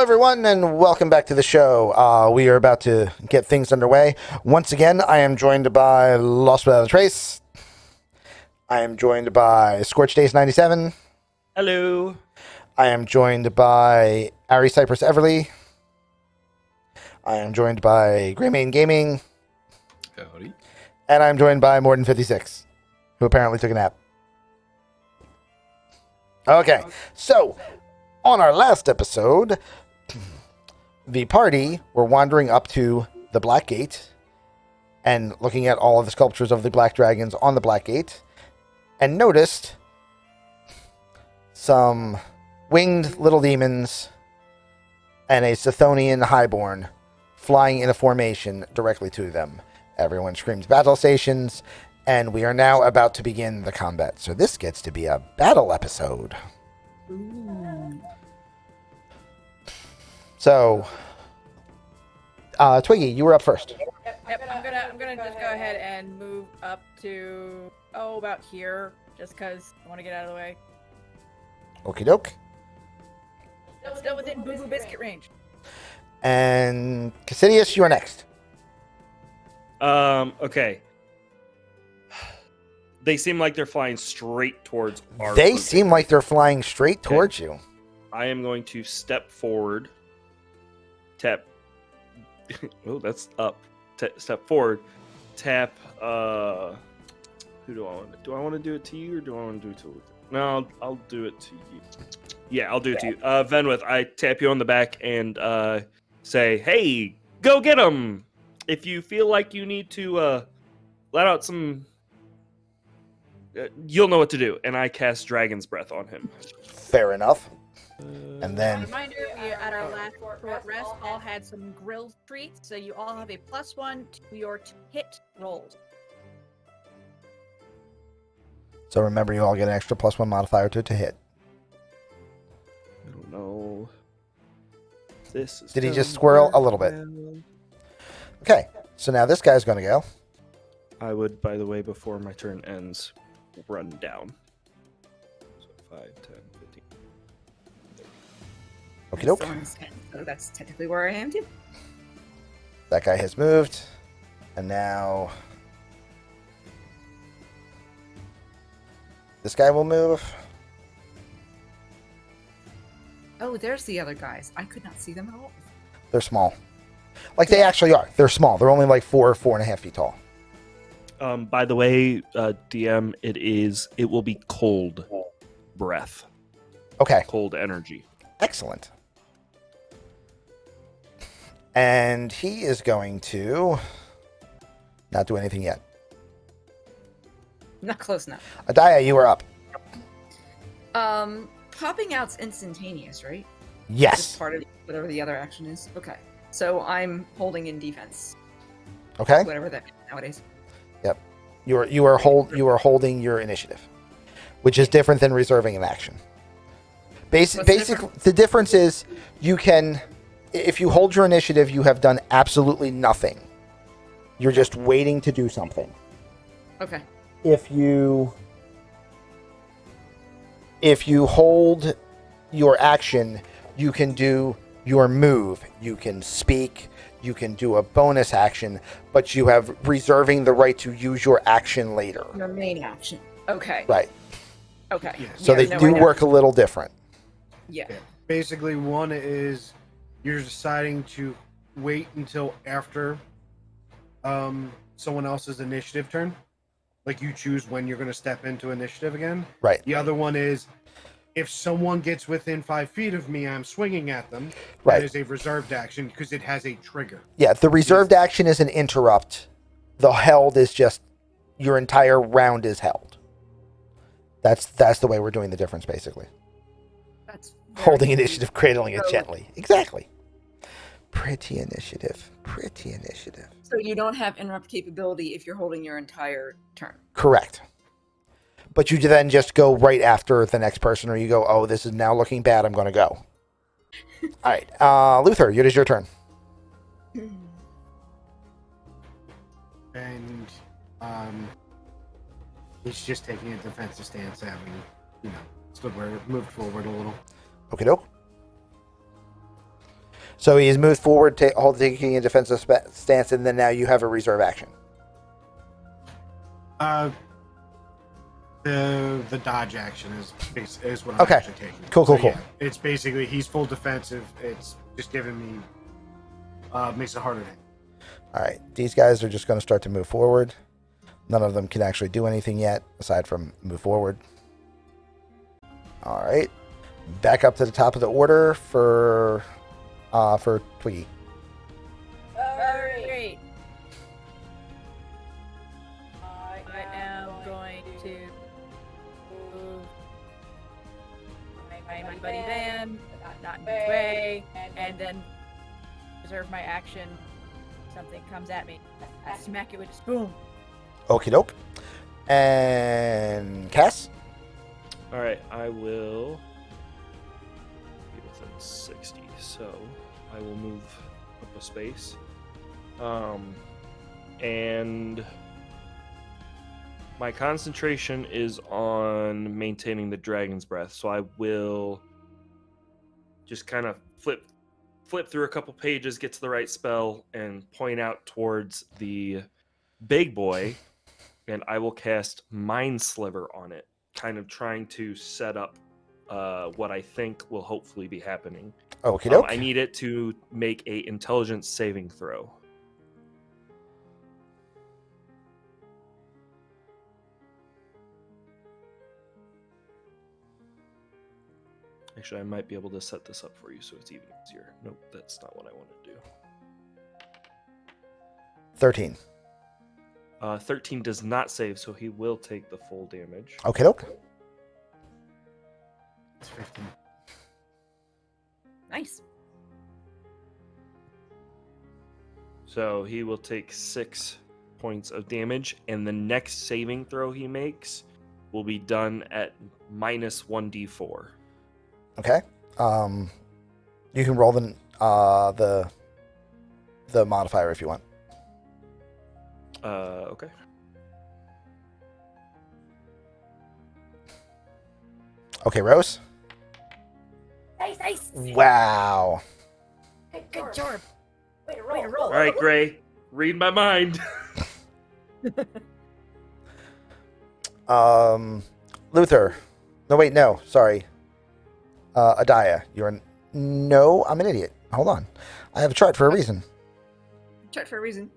everyone, and welcome back to the show. We are about to get things underway. Once again, I am joined by Lost Without a Trace. I am joined by Scorched Days 97. Hello. I am joined by Ari Cypress Everly. I am joined by Greymane Gaming. Howdy. And I'm joined by More Than 56, who apparently took a nap. Okay, so on our last episode, the party were wandering up to the Black Gate and looking at all of the sculptures of the Black Dragons on the Black Gate and noticed some winged little demons and a Sithonian highborn flying in a formation directly to them. Everyone screams battle stations, and we are now about to begin the combat. So this gets to be a battle episode. Ooh. So, Twiggy, you were up first. Yep. I'm gonna just go ahead and move up to about here, just cause I want to get out of the way. Okie doke. Still within Boo Boo Biscuit range. And Kassidius, you are next. Okay. They seem like they're flying straight towards our They group. seem like they're flying straight towards you. I am going to step forward. Tap. Oh, that's up. Step forward. Tap. Who do I want to? Do I want to do it to you or do I want to do it to Luther? No, I'll do it to you. Yeah, I'll do it to you. Vanauth, I tap you on the back and say, "Hey, go get him!" If you feel like you need to let out some, you'll know what to do. And I cast Dragon's Breath on him. Fair enough. And then, Reminder: we at our last short rest all had some grilled treats, so you all have a +1 to your hit rolls. so remember, you all get an extra +1 modifier to hit. I don't know. This is Did he just squirrel a little bit? Okay, so now this guy's going to go. I would, by the way, before my turn ends, run down. So 5, 10, 15. Okie doke. So that's technically where I am too. That guy has moved. And now this guy will move. Oh, there's the other guys. I could not see them at all. They're small. Like they actually are. They're small. They're only like 4.5 feet tall. By the way, DM, it will be cold breath, Okay, cold energy. excellent. And he is going to not do anything yet. Not close enough. Adaya, you are up. Popping out's instantaneous, right? Just Yes. part of whatever the other action is. Okay. So I'm holding in defense. Okay. Whatever that means nowadays. You are holding your initiative, which is different than reserving an action. What's the Basically, the difference is you can, if you hold your initiative, you have done absolutely nothing. You're just waiting to do something. Okay. If you hold your action, you can do your move. You can speak. You can do a bonus action, but you have reserving the right to use your action later. Your main action. Okay. Right. Okay. Yeah. So they do work a little different. Yeah. Basically, one is you're deciding to wait until after someone else's initiative turn. Like you choose when you're going to step into initiative again. Right. The other one is if someone gets within 5 feet of me, I'm swinging at them. Right. That is a reserved action because it has a trigger. Yeah, the reserved action is an interrupt. The held is just your entire round is held. That's the way we're doing the difference, basically. That's Holding initiative, cradling it So- gently. Exactly. Pretty initiative. Pretty initiative. So you don't have interrupt capability if you're holding your entire turn. Correct. But you then just go right after the next person, or you go, oh, this is now looking bad, I'm going to go. All right. Luther, it is your turn. And he's just taking a defensive stance, having, moved forward a little. Okie doke. So he has moved forward, taking a defensive stance, and then now you have a reserve action. The dodge action is what I'm Okay. actually taking. Cool. Yeah, it's basically he's full defensive. It's just giving me makes it harder to hit. All right. These guys are just going to start to move forward. None of them can actually do anything yet, aside from move forward. All right. Back up to the top of the order for Twiggy. Alright. I am going to move my buddy Van, not in his way, and then reserve my action. Something comes at me. I smack it with a spoon. Okie doke. And Cass? All right, I will be within 60, so I will move up a space. And my concentration is on maintaining the dragon's breath, so I will just kind of flip through a couple pages, get to the right spell, and point out towards the big boy, and I will cast Mind Sliver on it, kind of trying to set up what I think will hopefully be happening. Okie doke. I need it to make a intelligence saving throw. Actually, I might be able to set this up for you so it's even easier. Nope, that's not what I want to do. 13. 13 does not save, so he will take the full damage. Okie doke. It's 15. Nice. So he will take 6 points of damage, and the next saving throw he makes will be done at minus 1d4. Okay. You can roll the modifier if you want. Okay. Okay, Rose. Nice. Wow. Good job. Way to roll. All right, Gray, read my mind. Luther. No, wait, no. Sorry. Adaya. No, I'm an idiot. Hold on. I have a chart for a reason. Chart for a reason.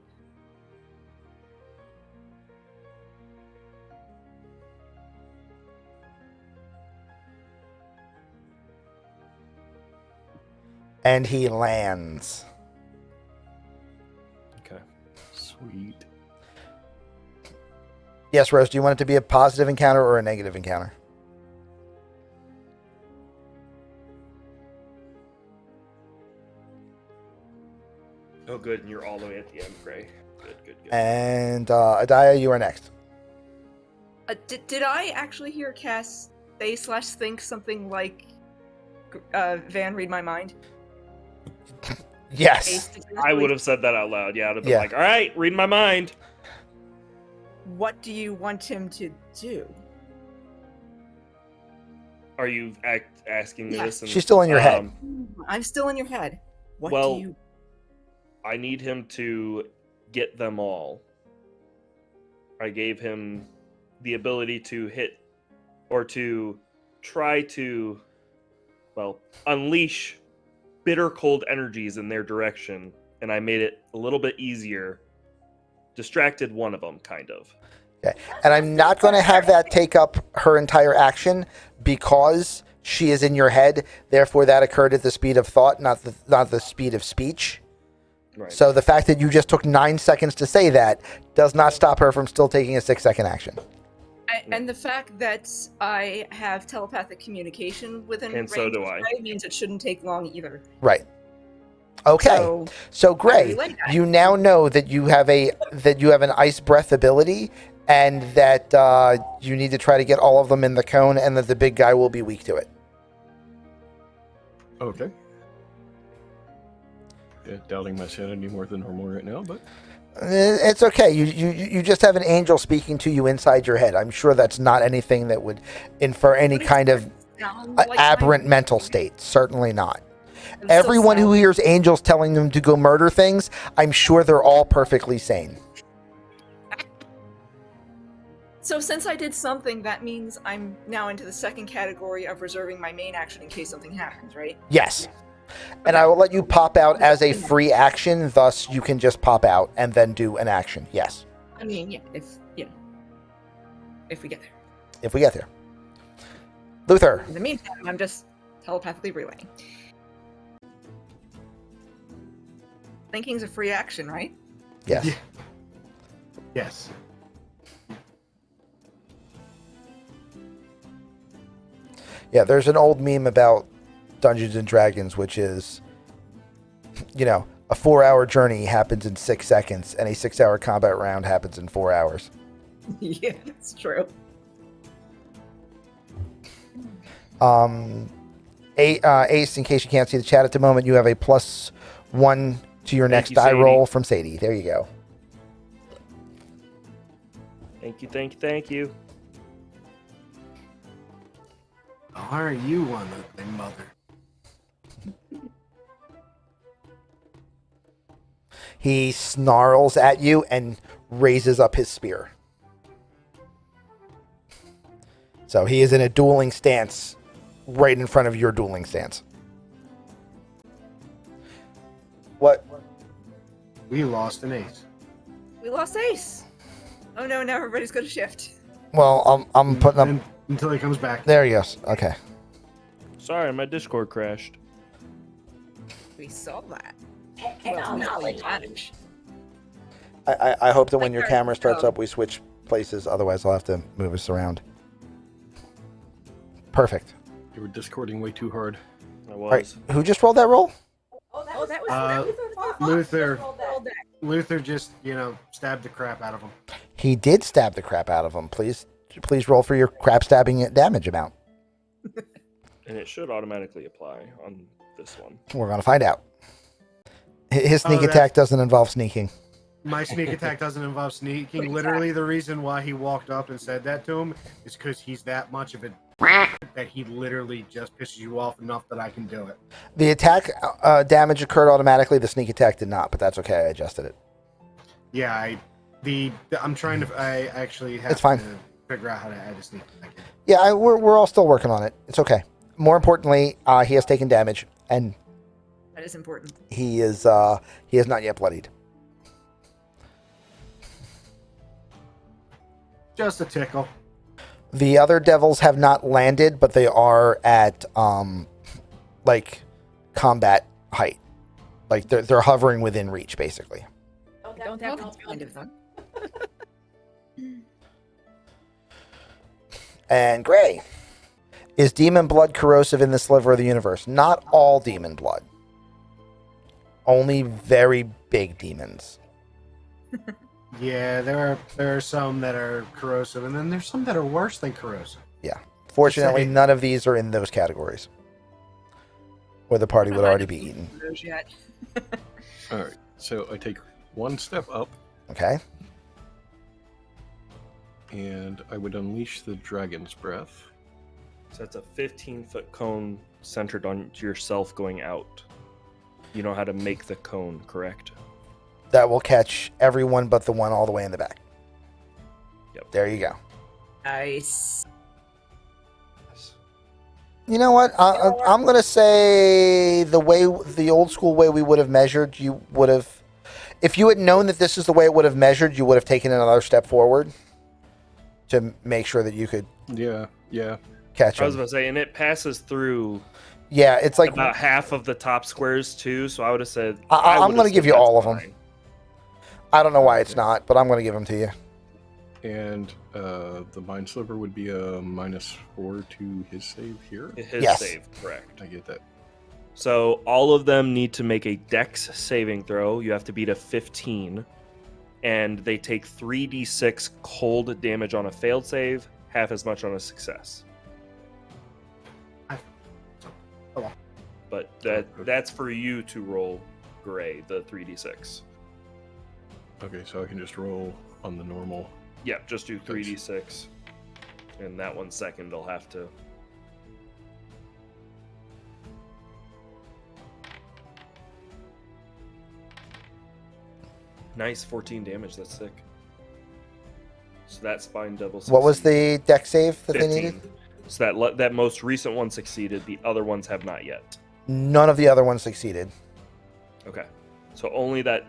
And he lands. Okay. Sweet. Yes, Rose, do you want it to be a positive encounter or a negative encounter? Oh, good, and you're all the way at the end, Gray. Good. And Adaya, you are next. Did I actually hear Cass say/think something like Van read my mind? Yes. I would have said that out loud. Yeah, I'd have been Yeah. like, all right, read my mind. What do you want him to do? Are you asking me Yeah. this? She's still in your head. I'm still in your head. What Well- do you... I need him to get them all. I gave him the ability to hit or to try to, well, unleash bitter cold energies in their direction, and I made it a little bit easier. Distracted one of them, kind of. Okay. And I'm not going to have that take up her entire action because she is in your head. Therefore, that occurred at the speed of thought, not the speed of speech. Right. So the fact that you just took 9 seconds to say that does not stop her from still taking a 6-second action. And the fact that I have telepathic communication within And so range do of I. Gray means it shouldn't take long either. Right. Okay. So I Gray, really like that. you now know that you have an ice breath ability, and that you need to try to get all of them in the cone, and that the big guy will be weak to it. Okay. Yeah, doubting my sanity more than normal right now, but It's okay. You just have an angel speaking to you inside your head. I'm sure that's not anything that would infer any kind of Sound like aberrent my- mental state. Certainly not. I'm still Everyone who silent. hears angels telling them to go murder things, I'm sure they're all perfectly sane. So since I did something, that means I'm now into the second category of reserving my main action in case something happens, right? Yes. And Okay. I will let you pop out as a free action, thus you can just pop out and then do an action. Yes. I mean, yeah, if we get there. If we get there. Luther. In the meantime, I'm just telepathically relaying. Thinking's a free action, right? Yes. Yeah. Yes. Yeah, there's an old meme about Dungeons and Dragons, which is, a 4-hour journey happens in 6 seconds, and a 6-hour combat round happens in 4 hours. Yeah, that's true. Ace, in case you can't see the chat at the moment, you have a +1 to your next you, die Sadie. roll from Sadie. There you go. Thank you. Why are you one ugly mother? He snarls at you and raises up his spear. So he is in a dueling stance right in front of your dueling stance. What? We lost an ace. We lost Ace. Oh no, now everybody's gonna shift. Well, I'm putting up... Until he comes back. There he goes. Okay. Sorry, my Discord crashed. We saw that. Well, knowledge. I hope that when your camera starts up, we switch places. Otherwise, I'll have to move us around. Perfect. You were discording way too hard. I All right. was. Who just rolled that roll? Oh, that was Luther. Rolled that. Luther just, stabbed the crap out of him. He did stab the crap out of him. Please roll for your crap stabbing damage amount. And it should automatically apply on this one. We're going to find out. His sneak that's- attack doesn't involve sneaking. My sneak attack doesn't involve sneaking. Literally, the reason why he walked up and said that to him is because he's that much of a that he literally just pisses you off enough that I can do it. The attack damage occurred automatically. The sneak attack did not, but that's okay. I adjusted it. Yeah, I'm trying to. I actually have It's fine. to figure out how to add a sneak attack. Yeah, we're all still working on it. It's okay. More importantly, he has taken damage, and That is important. he is not yet bloodied. Just a tickle. The other devils have not landed, but they are at combat height. Like they're hovering within reach, basically. Don't Well, have to that's kind of fun. And Gray. Is demon blood corrosive in the sliver of the universe? Not all demon blood. Only very big demons. Yeah, there are some that are corrosive, and then there's some that are worse than corrosive. Fortunately, It's like- none of these are in those categories. Or the party would already be eaten. Those yet. All right, so I take one step up, Okay? and I would unleash the dragon's breath. So that's a 15-foot cone centered on yourself going out. You know how to make the cone, correct? That will catch everyone but the one all the way in the back. Yep. There you go. Nice. You know what? I'm going to say the old school way we would have measured, you would have... If you had known that this is the way it would have measured, you would have taken another step forward to make sure that you could Yeah. catch I was him. going to say, and it passes through Yeah, it's like... about half of the top squares, too, so I would have said... I'm would have gonna give said you that's all of 'em. fine. I don't know why it's not, but I'm going to give them to you. And the mind sliver would be a -4 to his save here. His Yes. save, correct. I get that. So all of them need to make a dex saving throw. You have to beat a 15. And they take 3d6 cold damage on a failed save, half as much on a success. Oh. But that's for you to roll, Gray, the 3d6. Okay, so I can just roll on the normal. Yeah, just do 3d6. And that 1 second, I'll have to... Nice, 14 damage. That's sick. So that spine double. What was succeeded. the deck save that they 15. needed? So that most recent one succeeded. The other ones have not yet. None of the other ones succeeded. Okay. So only that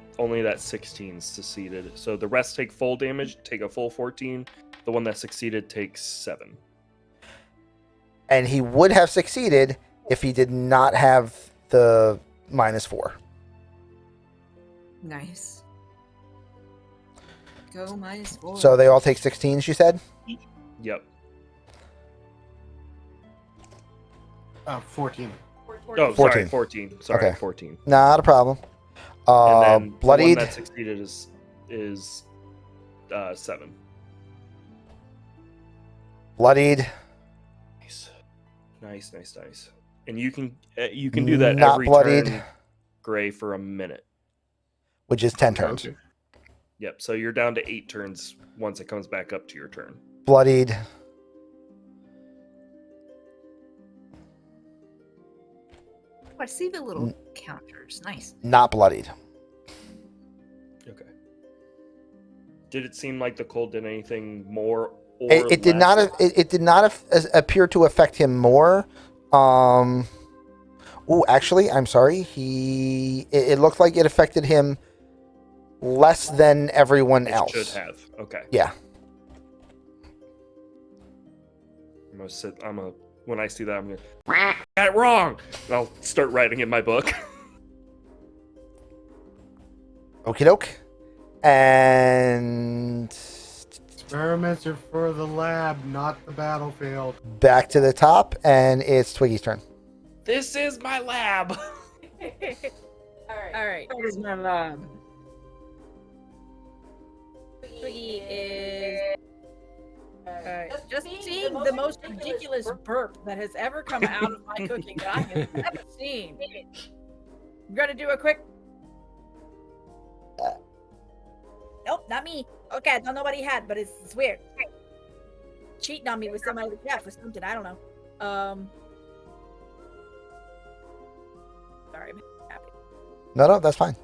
16 succeeded. So the rest take full damage, take a full 14. The one that succeeded takes 7. And he would have succeeded if he did not have the -4. Nice. Go -4. So they all take 16s, you said? Yep. 14. Oh, 14. sorry, 14. Sorry, Okay. 14. Not a problem. And then Bloodied. the one that succeeded is 7. Bloodied. Nice. And you can do that Not every bloodied. turn, Gray, for a minute. Which is 10 turns. Okay. Yep. So you're down to 8 turns once it comes back up to your turn. Bloodied. Oh, I see the little counters. Nice. Not bloodied. Okay. Did it seem like the cold did anything more? Or It did less? not. It did not appear to affect him more. Oh, actually, I'm sorry. It looked like it affected him less than everyone It else. should have. Okay. Yeah. When I see that, I'm gonna got it wrong. And I'll start writing in my book. Okie doke. And Experiments are for the lab, not the battlefield. back to the top, and it's Twiggy's turn. This is my lab. All right. That is my lab. Twiggy is just seeing the most ridiculous burp that has ever come out of my cooking that I have ever seen. I'm gonna do a quick. Nope, not me. Okay, I don't know what he had, but it's weird. Cheating on me with somebody with chef or something. I don't know. Sorry, I'm happy. No, that's fine.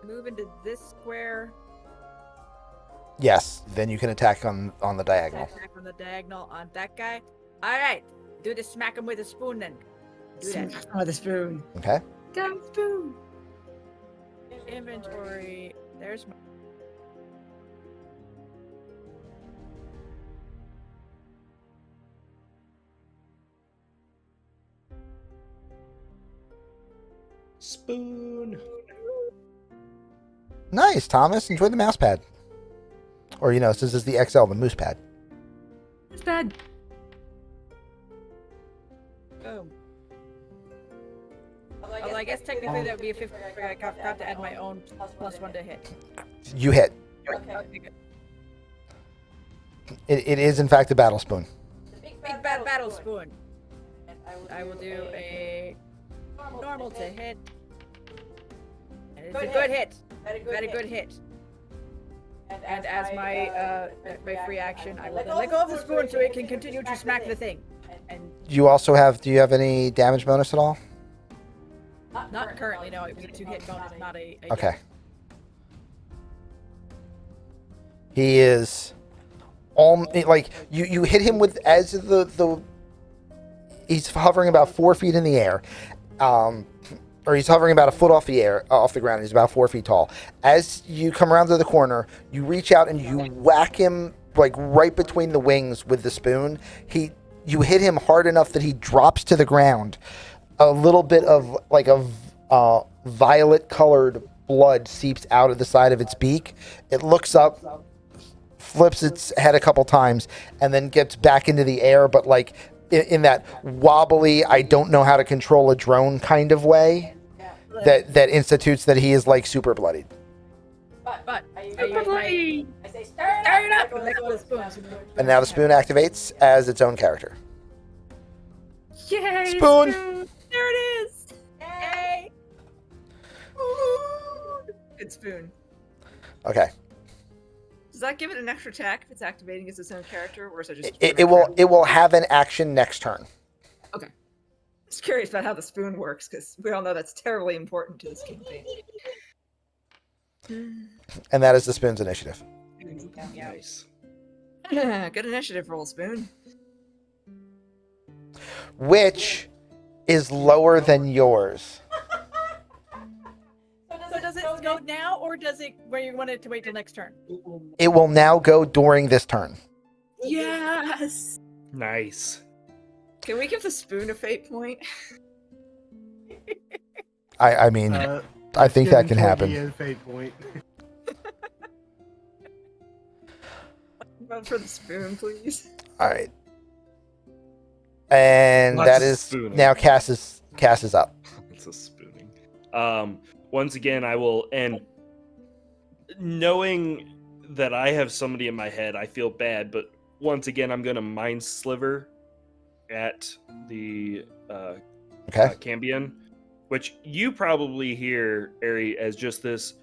Moving to this square. Yes. Then you can attack on the diagonal. Attack on the diagonal on that guy. All right, do the smack him with a spoon then. Do that. Smack with a spoon. Okay. Go spoon. Inventory. There's my. Spoon. Nice, Thomas. Enjoy the mouse pad. Or, this is the XL, the moose pad. It's bad. Boom. Well, I guess technically that would be a 50. I have to add my own +1 to hit. You hit. Okay, good. It is, in fact, a battle spoon. Big bad battle spoon. I will do a normal to hit. And it's a good hit. Very good hit. And as my free action, I will then let go of the spoon so it can continue to smack the thing. And Do you have any damage bonus at all? not currently, no. It was a 2-hit bonus, not a Okay. He is you hit him with as the he's hovering about 4 feet in the air. Or he's hovering about a foot off the ground. He's about 4 feet tall. As you come around to the corner, you reach out and you whack him right between the wings with the spoon. You hit him hard enough that he drops to the ground. A little bit of a violet-colored blood seeps out of the side of its beak. It looks up, flips its head a couple times, and then gets back into the air, but in that wobbly, I don't know how to control a drone kind of way that institutes that he is super bloodied. But I say start it up and let go of the spoon. And now the spoon activates as its own character. Yay! Spoon! There it is. Yay! Good spoon. Okay. Does that give it an extra attack if it's activating as its own character, or is it just? It will have an action next turn. Okay. Just curious about how the spoon works, because we all know that's terribly important to this campaign. And that is the spoon's initiative. Nice. Good initiative roll, Spoon. Which is lower than yours. So does it go now, or does it where you want it to wait till next turn? It will now go during this turn. Yes. Nice. Can we give the spoon a fate point? I mean, I think that can happen. A fate point. Run for the spoon, please. All right. And Lots that of is spooning. now Cass is up. It's a spooning. Once again, I will, and knowing that I have somebody in my head, I feel bad, but once again, I'm going to Mind Sliver at the Okay. Cambion, which you probably hear, Ari, as just this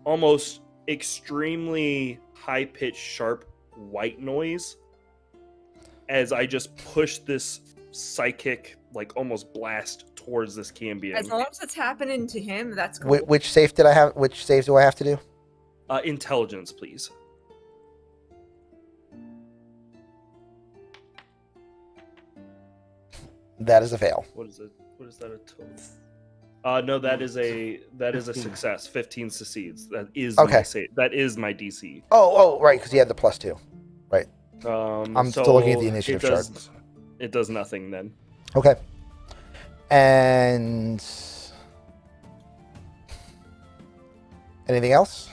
almost extremely high-pitched, sharp white noise as I just push this psychic, like almost blast towards this Cambion. As long as it's happening to him, that's cool. Which save did I have? Which saves do I have to do? Intelligence, please. That is a fail. What is it? What is that a total? No, that is a 15. success. 15 succeeds. That is Okay. my save. That is my DC. Oh, right, because you had the +2. I'm so still looking at the initiative chart. It does nothing then. Okay. And anything else?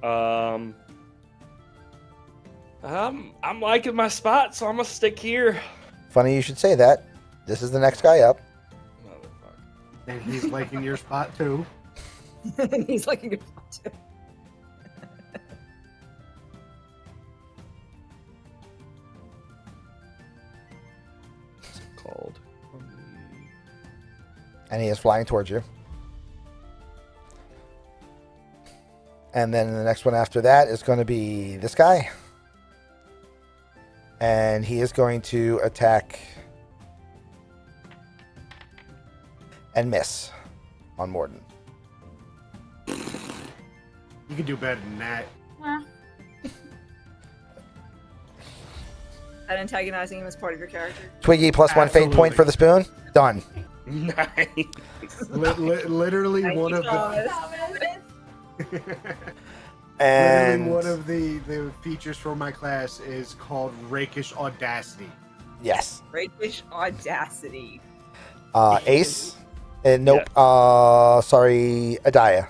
I'm liking my spot, so I'm gonna stick here. Funny you should say that. This is the next guy up. Motherfucker. And he's liking your spot too. He's like a good one, too. What's it called? And he is flying towards you. And then the next one after that is going to be this guy. And he is going to attack and miss on Morden. You can do better than that. And antagonizing him as part of your character. Twiggy +1 fate point Absolutely. for the spoon. Done. Nice. Literally Thank one you, of the And literally one of the features for my class is called Rakish Audacity. yes. Rakish Audacity. Ace. And nope. Sorry, Adaya.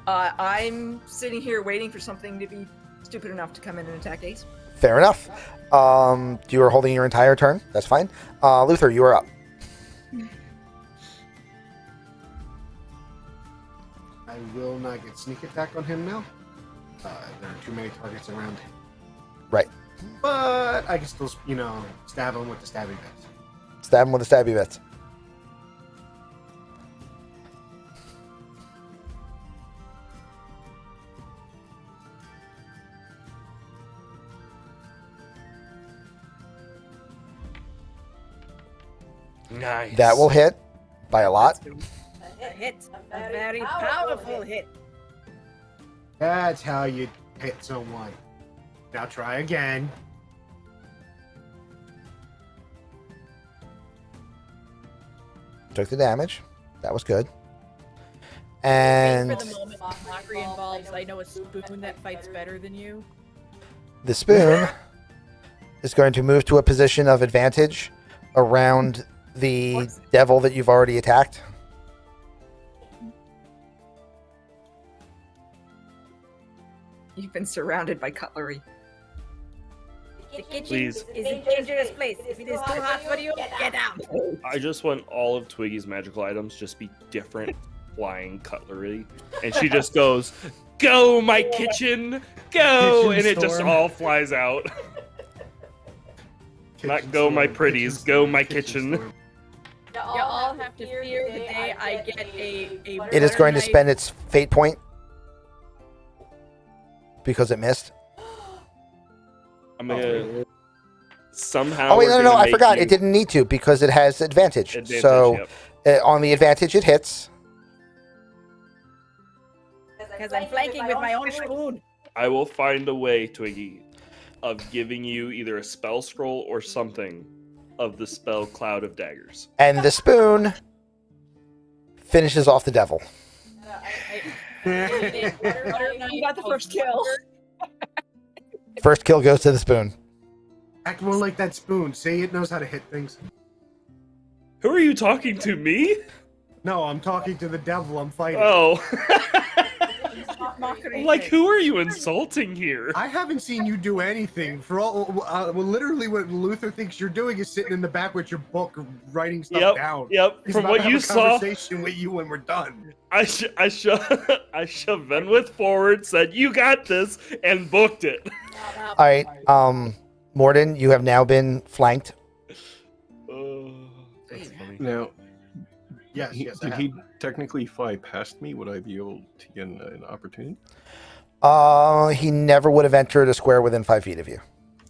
I'm sitting here waiting for something to be stupid enough to come in and attack Ace. Fair enough. You are holding your entire turn. That's fine. Luther, you are up. I will not get sneak attack on him now. There are too many targets around him. Right. But I can still, stab him with the stabbing bits. Stab him with the stabby bits. Nice. That will hit by a lot. A hit. A very powerful hit. That's how you hit someone. Now try again. Took the damage. That was good. For And the moment, mockery involves I know a spoon that fights better than you. the spoon is going to move to a position of advantage around the devil that you've already attacked. You've been surrounded by cutlery. The kitchen Please. is a dangerous place. If it is too hot for you, get out. I just want all of Twiggy's magical items just be different flying cutlery, and she just goes, "Go, my kitchen, go!" Kitchen and it just storm. all flies out. Not go, my pretties, go, my kitchen. storm. You all have to fear the day I get a It is going to knife. spend its fate point because it missed. I'm gonna somehow. Oh wait, we're no, gonna I make forgot. you- It didn't need to because it has advantage. Advantage, So yep. on the advantage, it hits. Because I'm flanking with my own spoon. I will find a way, Twiggy, of giving you either a spell scroll or something of the spell Cloud of Daggers. And the spoon finishes off the devil. You got the first kill. First kill goes to the spoon. Act more like that spoon. Say it knows how to hit things. Who are you talking to, me? No, I'm talking to the devil I'm fighting. Oh. Mockery. Like, who are you insulting here? I haven't seen you do anything. For all, literally, what Luther thinks you're doing is sitting in the back with your book, writing stuff down. Yep. He's From about what to have you a saw, conversation with you when we're done. I shoved Vanauth forward, said, "You got this," and booked it. All right, Morden, you have now been flanked. That's funny. Now, Yes, yes. I did have. he technically fly past me? Would I be able to get an opportunity? He never would have entered a square within 5 feet of you.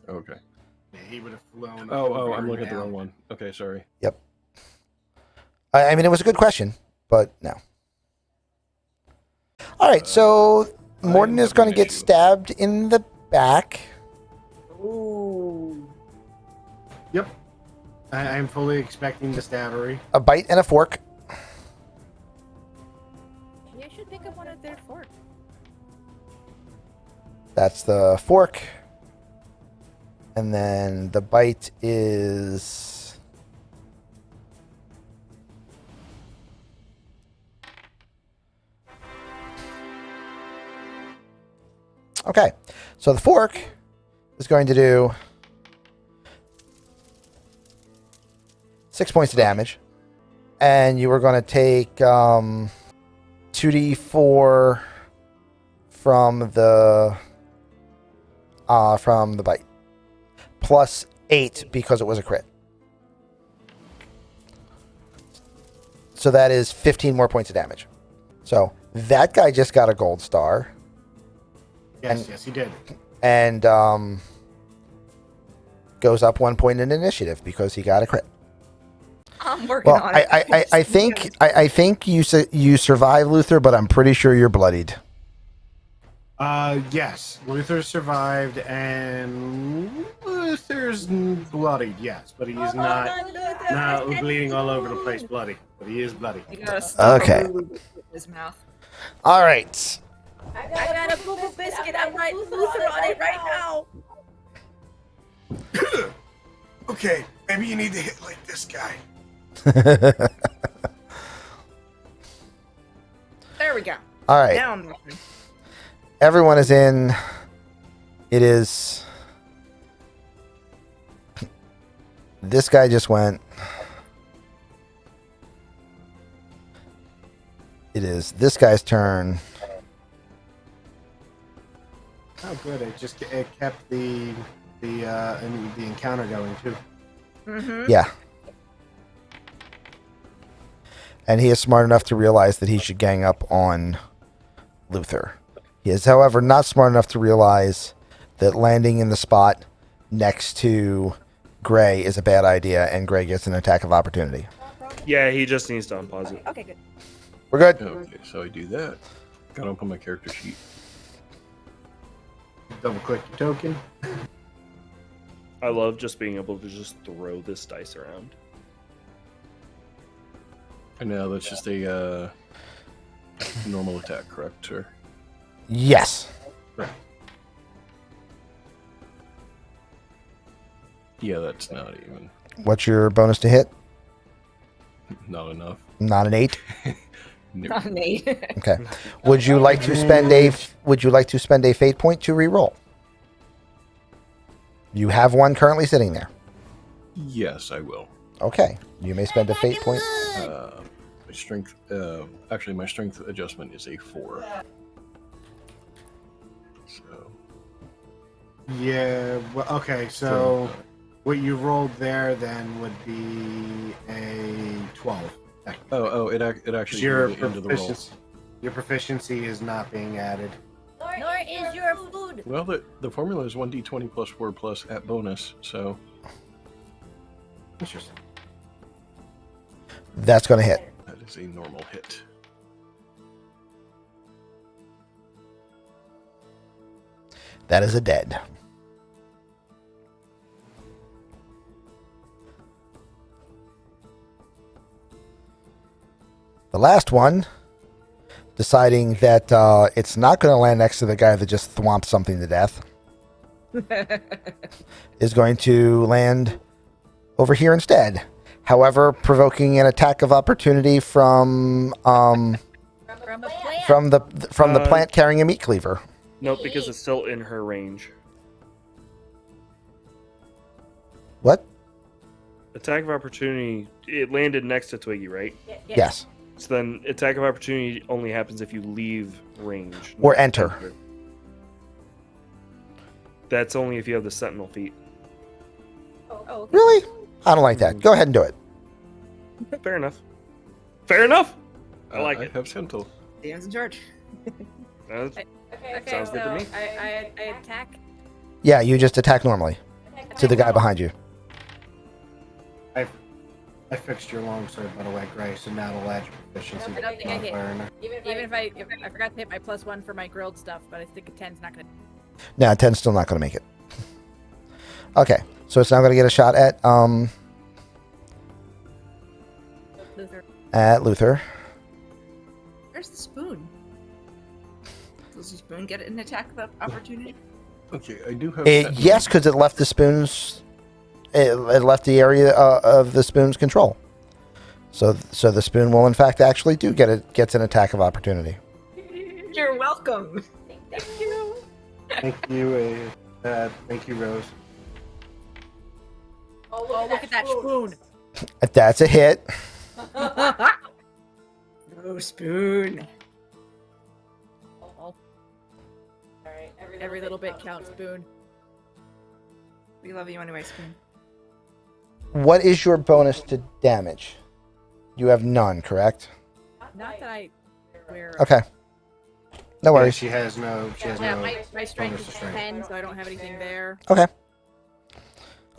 Okay. Yeah, he would have flown. Oh, over I'm looking at the now. wrong one. Okay, sorry. I mean, it was a good question, but no. All right, so Morden is have going an to get issue. stabbed in the back. Ooh. Yep. I'm fully expecting the stabbery. A bite and a fork. You should pick up one of their forks. That's the fork. And then the bite is... Okay, so the fork is going to do 6 points of damage. And you are going to take 2d4 from the bite, plus 8 because it was a crit. So that is 15 more points of damage. So that guy just got a gold star, Yes, And- yes, he did. and goes up 1 point in initiative because he got a crit. I'm working Well, on it. I think you survive, Luther, but I'm pretty sure you're bloodied. Yes, Luther survived, and Luther's bloodied. Yes, but he is not bleeding all over the place, bloody. But he is bloody. You gotta stuff Okay. a boo-boo in his mouth. All right. I got a boo-boo biscuit. I'm right Luther on it right now. Okay, maybe you need to hit like this guy. There we go. All right. Now I'm looking. Everyone is in. It is. This guy just went. It is this guy's turn. Oh, good. It kept the encounter going too. Mm-hmm. Yeah. And he is smart enough to realize that he should gang up on Luther. He is, however, not smart enough to realize that landing in the spot next to Gray is a bad idea, and Gray gets an attack of opportunity. Yeah, he just needs to unpause it. Okay, good. We're good. Okay, so I do that. Gotta open my character sheet. Double click your token. I love just being able to just throw this dice around. And now that's just a normal attack, correct, sir? Yes. Yeah, that's not even. What's your bonus to hit? Not enough. Not an 8. No. Not me. Okay. Would you like to spend a fate point to reroll? You have one currently sitting there. Yes, I will. Okay. You may spend a fate point. My strength, actually, my strength adjustment is a 4. So. Yeah. Well, okay. So what you rolled there then would be a 12. Oh, it actually Your moved it into the roll. proficiency is not being added. Nor is your food. Well, the formula is 1d20 plus 4 plus at bonus, so Interesting. That's going to hit. that is a normal hit. That is a dead. The last one, deciding that it's not going to land next to the guy that just thwomped something to death, is going to land over here instead. However, provoking an attack of opportunity from From a plant. from the plant carrying a meat cleaver. Nope, because it's still in her range. What? Attack of opportunity. It landed next to Twiggy, right? Yes. So then, attack of opportunity only happens if you leave range Or not enter. That's only if you have the sentinel feat. Oh, okay. Really? I don't like that. Go ahead and do it. Fair enough. Fair enough. I like I it. have Sentinel. Dan's in charge. That's- Okay, Sounds so good to me. I attack. Yeah, you just attack normally to the guy behind you. I fixed your longsword, by the way, Grace, and that'll add your proficiency. I don't think I hit. modifier in there. Even if I forgot to hit my +1 for my grilled stuff, but I think a 10's not gonna. No, 10's still not going to make it. Okay, so it's now going to get a shot at Luther. Where's the spoon? Does the spoon get an attack of opportunity? Okay, I do have. Yes, because it left the spoons. It left the area of the spoon's control. So the spoon will in fact actually gets an attack of opportunity. You're welcome. Thank you, Rose. Oh, look at that spoon. That's a hit. No spoon. Oh. Alright, every little bit counts, spoon. We love you anyway, spoon. What is your bonus to damage? You have none, correct? Not that I wear. Okay. No Yeah, worries. she has no. She has Yeah, no. my strength bonus is to strength. 10, so I don't have anything there. Okay.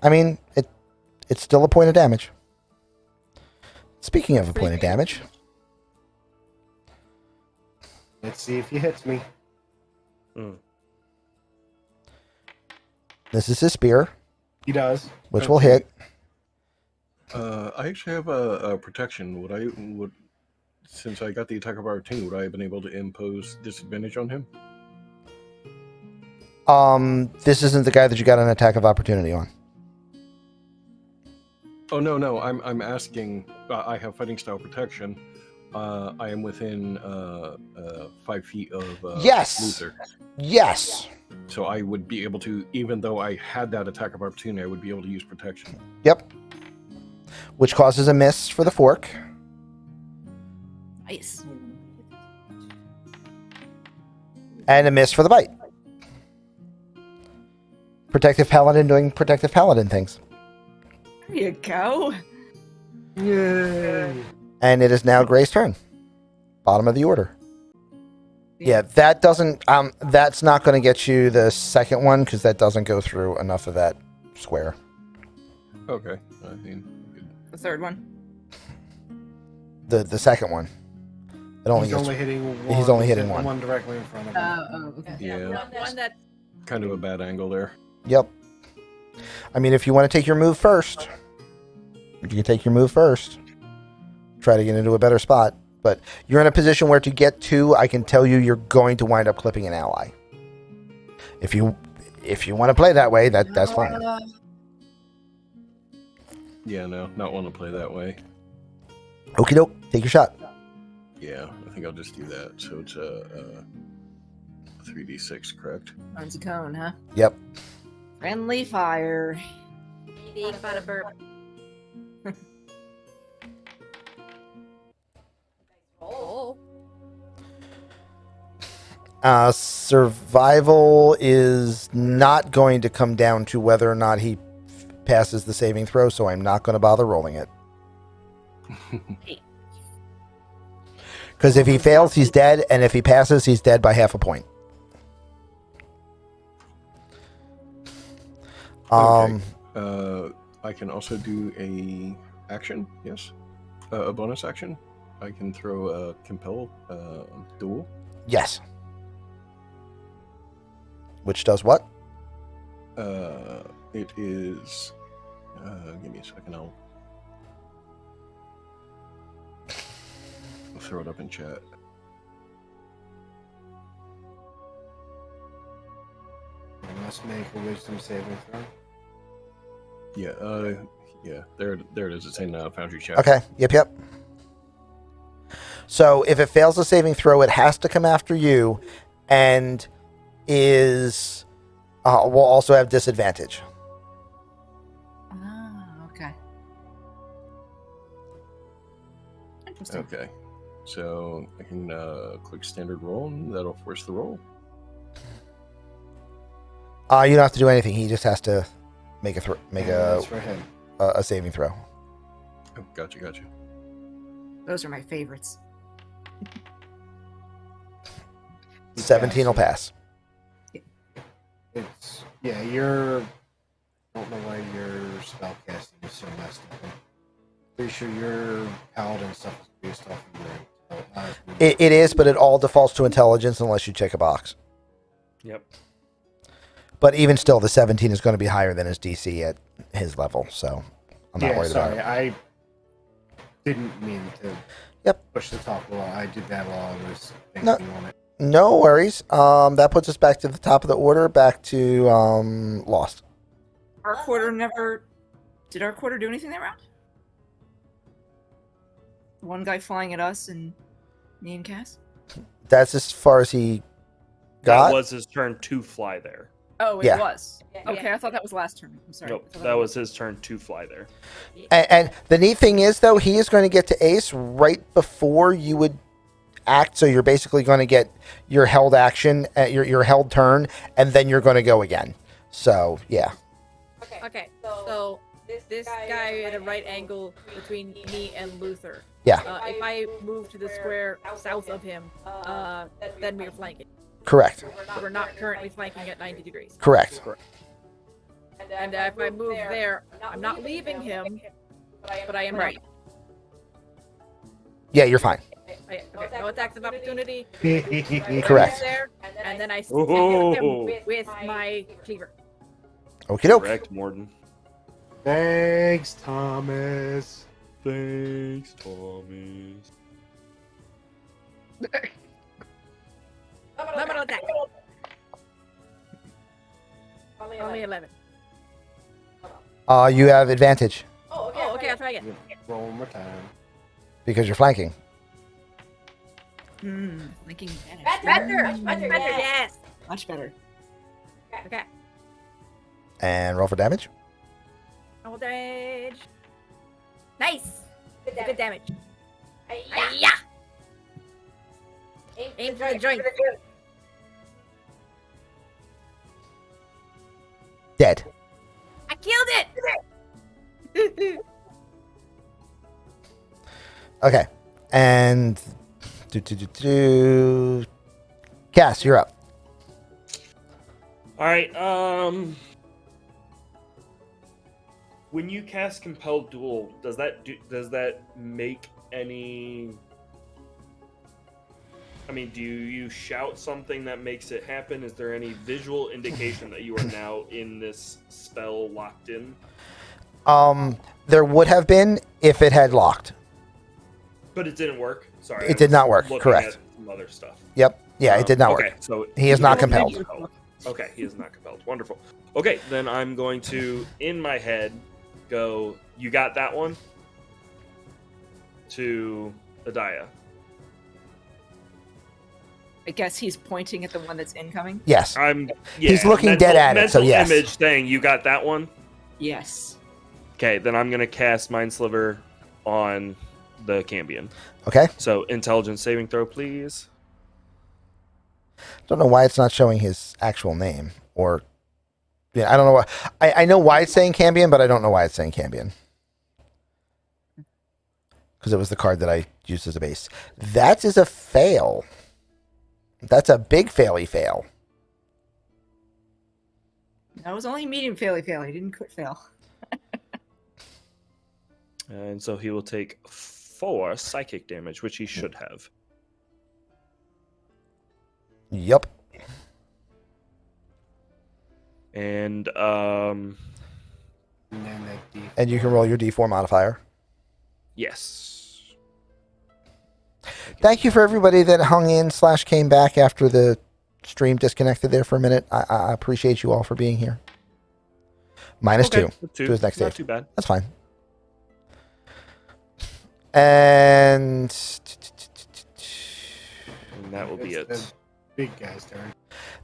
I mean, it's still a point of damage. Speaking of a point of damage, Let's see if he hits me. this is his spear, He does. which will hit. I actually have a protection. Would since I got the attack of opportunity, would I have been able to impose disadvantage on him? This isn't the guy that you got an attack of opportunity on. Oh no, I'm asking. I have fighting style protection. I am within 5 feet of Yes! Luther, Yes. so I would be able to, even though I had that attack of opportunity, I would be able to use protection. Yep. Which causes a miss for the fork. Nice. And a miss for the bite. Protective Paladin doing Protective Paladin things. There you go. Yay! And it is now Gray's turn. Bottom of the order. Yeah, that doesn't... that's not going to get you the second one, because that doesn't go through enough of that square. Okay, I mean, The third one. The second one. It only He's gets... only hitting one. he's only hitting the one. one directly in front of him. Okay. yeah, One that kind of a bad angle there. Yep. I mean, if you want to take your move first, you can take your move first. Try to get into a better spot. But you're in a position where to get to, I can tell you, you're going to wind up clipping an ally. If you want to play that way, that's fine. Yeah, no, not want to play that way. Okie doke. Take your shot. Yeah, I think I'll just do that. So it's a 3d6, correct? Bones a cone, huh? Yep. Friendly fire. about a burp. Oh. Survival is not going to come down to whether or not he passes the saving throw, so I'm not going to bother rolling it. Because if he fails, he's dead, and if he passes, he's dead by half a point. I can also do a action. Yes, a bonus action. I can throw a compel duel. Yes. Which does what? It is. Give me a second. I'll throw it up in chat. I must make a wisdom saving throw. Yeah. There it is. It's in Foundry chat. Okay. Yep. So if it fails the saving throw, it has to come after you, and will also have disadvantage. Ah, okay. Interesting. Okay. So I can click standard roll, and that'll force the roll. You don't have to do anything. He just has to make That's for him. a saving throw. Oh, gotcha. Those are my favorites. 17 will pass. It's you're. I don't know why your spell casting is so messed up. I'm pretty sure your paladin stuff is based off of your. It is, but it all defaults to intelligence unless you check a box. Yep. But even still, the 17 is going to be higher than his DC at his level, so I'm not worried about it. I didn't mean to. Push the top a lot. I did that while I was thinking on it. No worries. That puts us back to the top of the order, back to Lost. Our quarter never. Did our quarter do anything that round? One guy flying at us and me and Cass? That's as far as he got. That was his turn to fly there. Oh, it Yeah. was. Okay, I thought that was last turn. I'm sorry. Nope, I thought that was his turn to fly there. And the neat thing is, though, he is going to get to Ace right before you would act. So you're basically going to get your held action, your held turn, and then you're going to go again. So, yeah. Okay, so this guy at a right angle between me and Luther. Yeah. If I move to the square south of him, then we're flanking. Correct. We're not currently flanking at 90 degrees. Correct. And if I move there, I'm not leaving him, but I am right. Yeah, you're fine. Okay, no attacks of opportunity. Correct. There, and then I hit him with my cleaver. Okie doke. Correct, Morden. Thanks, Thomas. Thanks, Thomas. Nominal attack. Only 11. You have advantage Oh, okay, I'll try again. Roll one more time. because you're flanking. Linking advantage. Much better, yes. Much better. Okay. And roll for damage. Roll damage. Nice. Good damage. Yeah. Aim for the joint. Dead. I killed it. Okay. And Cass, you're up. All right. When you cast Compelled Duel, does that make any? I mean, do you shout something that makes it happen? Is there any visual indication that you are now in this spell locked in? There would have been if it had locked. But it didn't work. Sorry, It did not work. looking Correct. at some other stuff. Yep. Yeah, it did not Okay, work. so He is not compelled. Okay, he is not compelled. Wonderful. Okay, then I'm going to, in my head, go, you got that one? To Adaya. I guess he's pointing at the one that's incoming. Yes. He's looking dead at it, so yes. Mental image saying, you got that one? Yes. Okay, then I'm going to cast Mind Sliver on the Cambion. Okay. So, intelligence saving throw, please. Don't know why it's not showing his actual name, or I don't know why. I know why it's saying Cambion, but I don't know why it's saying Cambion because it was the card that I used as a base. That is a fail. That's a big fail. That was only medium fail. He didn't crit fail. And so he will take 4 psychic damage, which he should have. Yup. And And then that D4. And you can roll your D4 modifier. yes. Thank you for everybody that hung in / came back after the stream disconnected there for a minute. I appreciate you all for being here. -2 2. to his next Not save. too bad. That's fine. And And that will be It's it. the big guy's turn.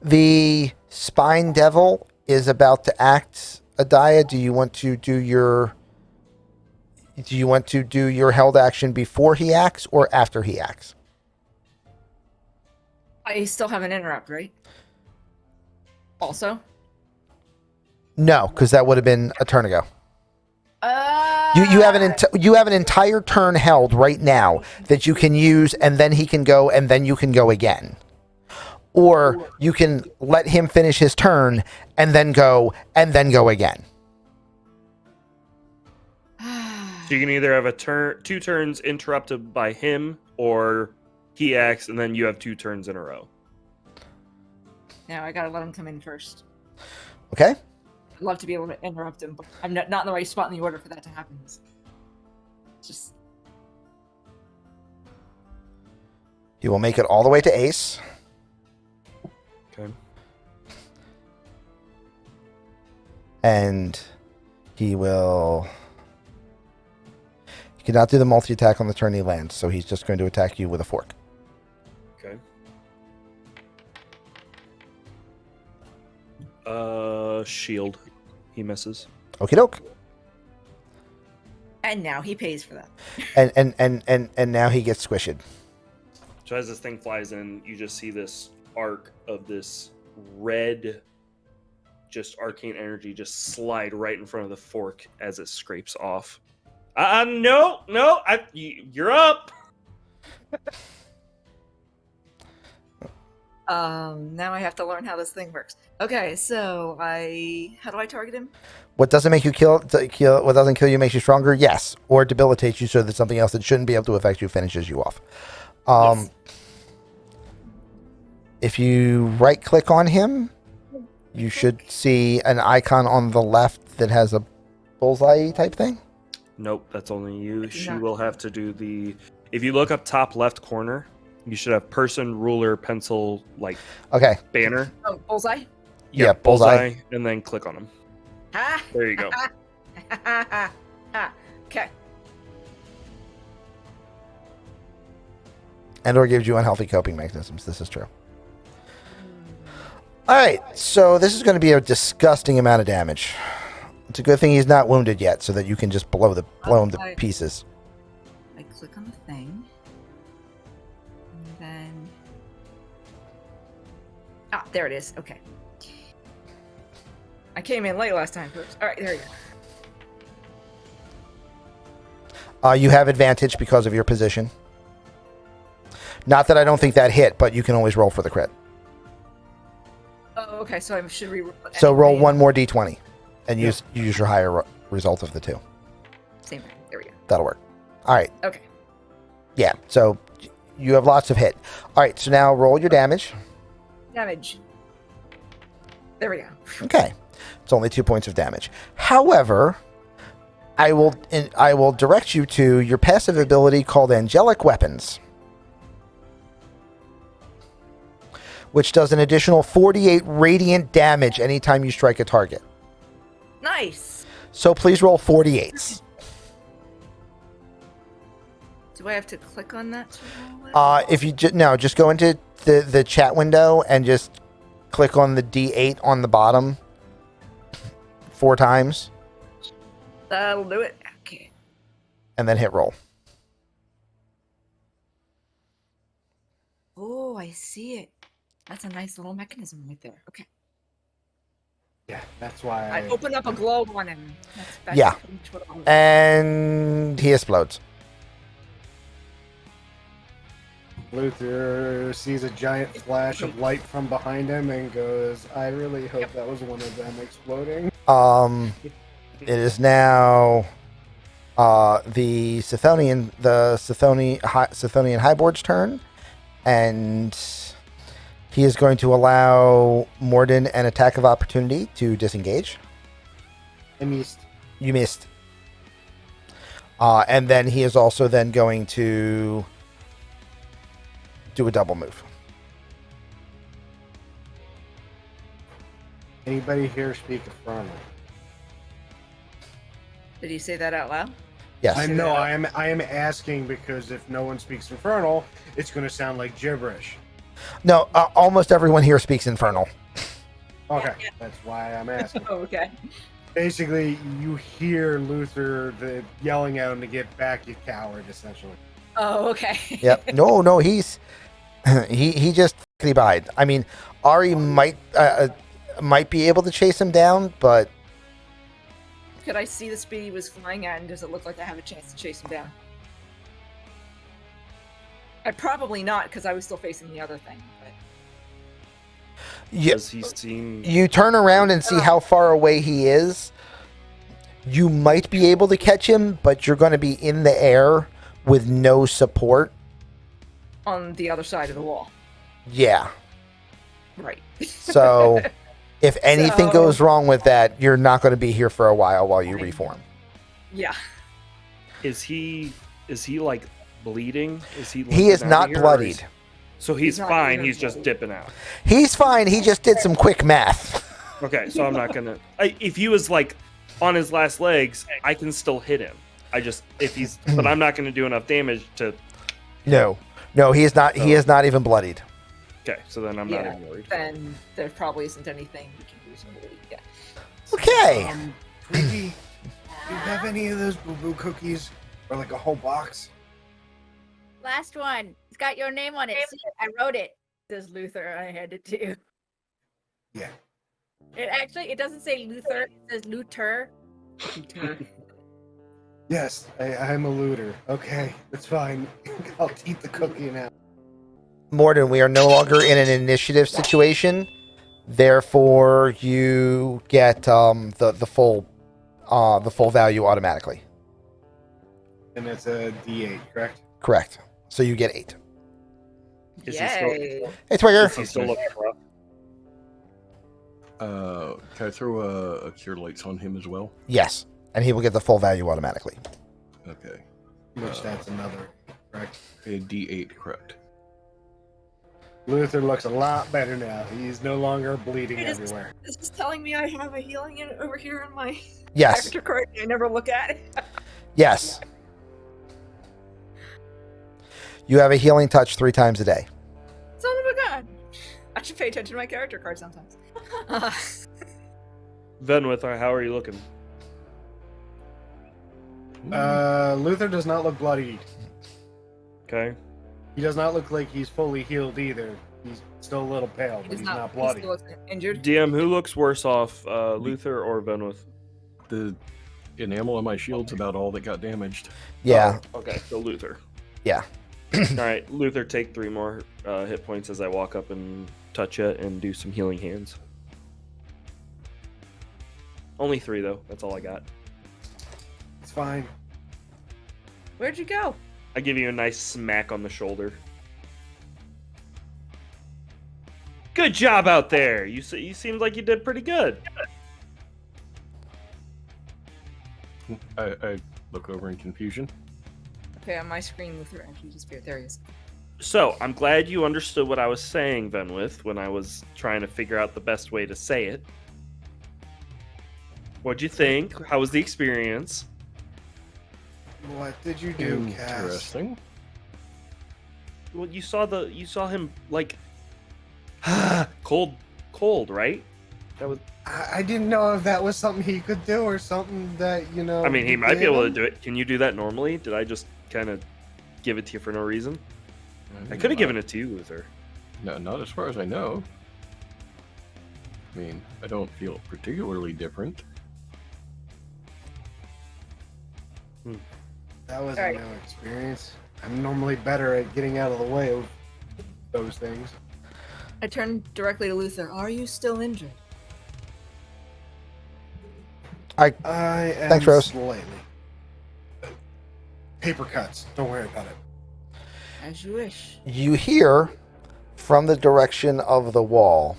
the Spine Devil is about to act. Adaya, do you want to do your held action before he acts or after he acts? I still have an interrupt, right? Also? No, because that would have been a turn ago. You have an entire turn held right now that you can use, and then he can go, and then you can go again. Or you can let him finish his turn and then go again. So you can either have 2 turns interrupted by him, or he acts and then you have 2 turns in a row. Now I gotta let him come in first. Okay? I'd love to be able to interrupt him, but I'm not in the right spot in the order for that to happen. It's just He will make it all the way to Ace. Okay. And he cannot do the multi-attack on the turn he lands, so he's just going to attack you with a fork. Okay. Shield. He misses. Okie doke. and now he pays for that. And now he gets squished. So as this thing flies in, you just see this arc of this red, just arcane energy just slide right in front of the fork as it scrapes off. No, you're up. Now I have to learn how this thing works. Okay, so how do I target him? What doesn't make you what doesn't kill you makes you stronger? Yes. Or debilitates you so that something else that shouldn't be able to affect you finishes you off. Yes. If you right click on him, you should see an icon on the left that has a bullseye type thing. Nope, that's only you. do She not. will have to do the... If you look up top left corner, you should have person, ruler, pencil, like Okay. banner. Oh, bullseye? Yeah, bullseye. And then click on them. Ha! There you go. Okay. And or gives you unhealthy coping mechanisms. This is true. All right, so this is going to be a disgusting amount of damage. It's a good thing he's not wounded yet, so that you can just blow him to pieces. I click on the thing. And then... Ah, there it is. Okay. I came in late last time, folks. Alright, there you go. You have advantage because of your position. Not that I don't think that hit, but you can always roll for the crit. Oh, okay, so I should re-roll. So roll anyway. one more d20 and use your higher result of the two. Same thing. There we go. That'll work. All right. Okay. Yeah, so you have lots of hit. All right, so now roll your damage. Damage. There we go. Okay. It's only 2 points of damage. However, I will direct you to your passive ability called Angelic Weapons, which does an additional 48 radiant damage anytime you strike a target. Nice. So please roll 48s. Do I have to click on that to roll it? If you just go into the chat window and just click on the D8 on the bottom 4 times, That'll do it. Okay. and then hit roll. Oh, I see it. That's a nice little mechanism right there. Okay. Yeah, that's why I opened up a globe on him. That's Yeah. pretty much what I'll do. And he explodes. Luther sees a giant flash of light from behind him and goes, I really hope that was one of them exploding. It is now the Sithonian Highboard's turn, and he is going to allow Morden an attack of opportunity to disengage. I missed. You missed. And then he is also then going to do a double move. Anybody here speak Infernal? Did he say that out loud? Yes. I know. I am asking because if no one speaks Infernal, it's going to sound like gibberish. No, almost everyone here speaks Infernal. Okay, that's why I'm asking. Oh, okay. Basically, you hear Luther yelling at him to get back, you coward, essentially. Oh, okay. Yep. No, he's he just bide. I mean, Ari might be able to chase him down, but Could I see the speed he was flying at, and does it look like I have a chance to chase him down? Probably not, because I was still facing the other thing. But... Has he seen? You turn around and see how far away he is. You might be able to catch him, but you're going to be in the air with no support. On the other side of the wall. Yeah. Right. So, if anything So- goes wrong with that, you're not going to be here for a while you reform. Yeah. Is he like bleeding? Is he? He is limping out not of here, or bloodied. is- So he's not fine. even He's just bloodied. dipping out. He's fine. He just did some quick math. Okay, so I'm not gonna. If he was like on his last legs, I can still hit him. But I'm not gonna do enough damage to. No, he is not. He is not even bloodied. Okay, so then I'm not Yeah. even worried. Then there probably isn't anything we can reasonably get. Okay. Twiggy, do you have any of those boo-boo cookies? Or like a whole box? Last one. It's got your name on it. See, I wrote it. Says Luther. I had it too. Yeah. It doesn't say Luther. It says Luther. Yes, I'm a looter. Okay, that's fine. I'll eat the cookie now. Morden, we are no longer in an initiative situation. Therefore, you get the full value automatically. And it's a D8, correct? Correct. So you get 8. Is he still? Yay. Hey, Twigger. Is he still looking rough? Can I throw a Cure Lights on him as well? Yes, and he will get the full value automatically. Okay. Which that's another, correct? A D8, correct. Luther looks a lot better now. He's no longer bleeding It is- everywhere. This is telling me I have a healing over here on my Yes. character card. I never look at it. Yes. You have a healing touch 3 times a day. Son of a gun. I should pay attention to my character card sometimes. Vanauth, how are you looking? Luther does not look bloodied. Okay. He does not look like he's fully healed either. He's still a little pale, but he's not he bloody. still looks injured. DM, who looks worse off, Luther or Vanauth? The enamel on my shield's about all that got damaged. Yeah. Oh, okay, so Luther. Yeah. All right, Luther, take 3 more hit points as I walk up and touch you and do some healing hands. Only 3 though. That's all I got. It's fine. Where'd you go? I give you a nice smack on the shoulder. Good job out there. You seemed like you did pretty good. I look over in confusion. Okay, on my screen, Luther actually disappeared. There he is. So I'm glad you understood what I was saying, Vanauth, when I was trying to figure out the best way to say it. What'd you think? How was the experience? What did you do, Cass? Interesting. Well, you saw him like cold, right? That was. I didn't know if that was something he could do or something that, you know... I mean, he you might be gave able to him. do it. Can you do that normally? Did I just kind of give it to you for no reason? I could have given it to you, Luther. No, not as far as I know. I mean, I don't feel particularly different. That was Alright. a new experience. I'm normally better at getting out of the way of those things. I turn directly to Luther. Are you still injured? I am Thanks, Rose. slightly. Paper cuts. Don't worry about it. As you wish. You hear from the direction of the wall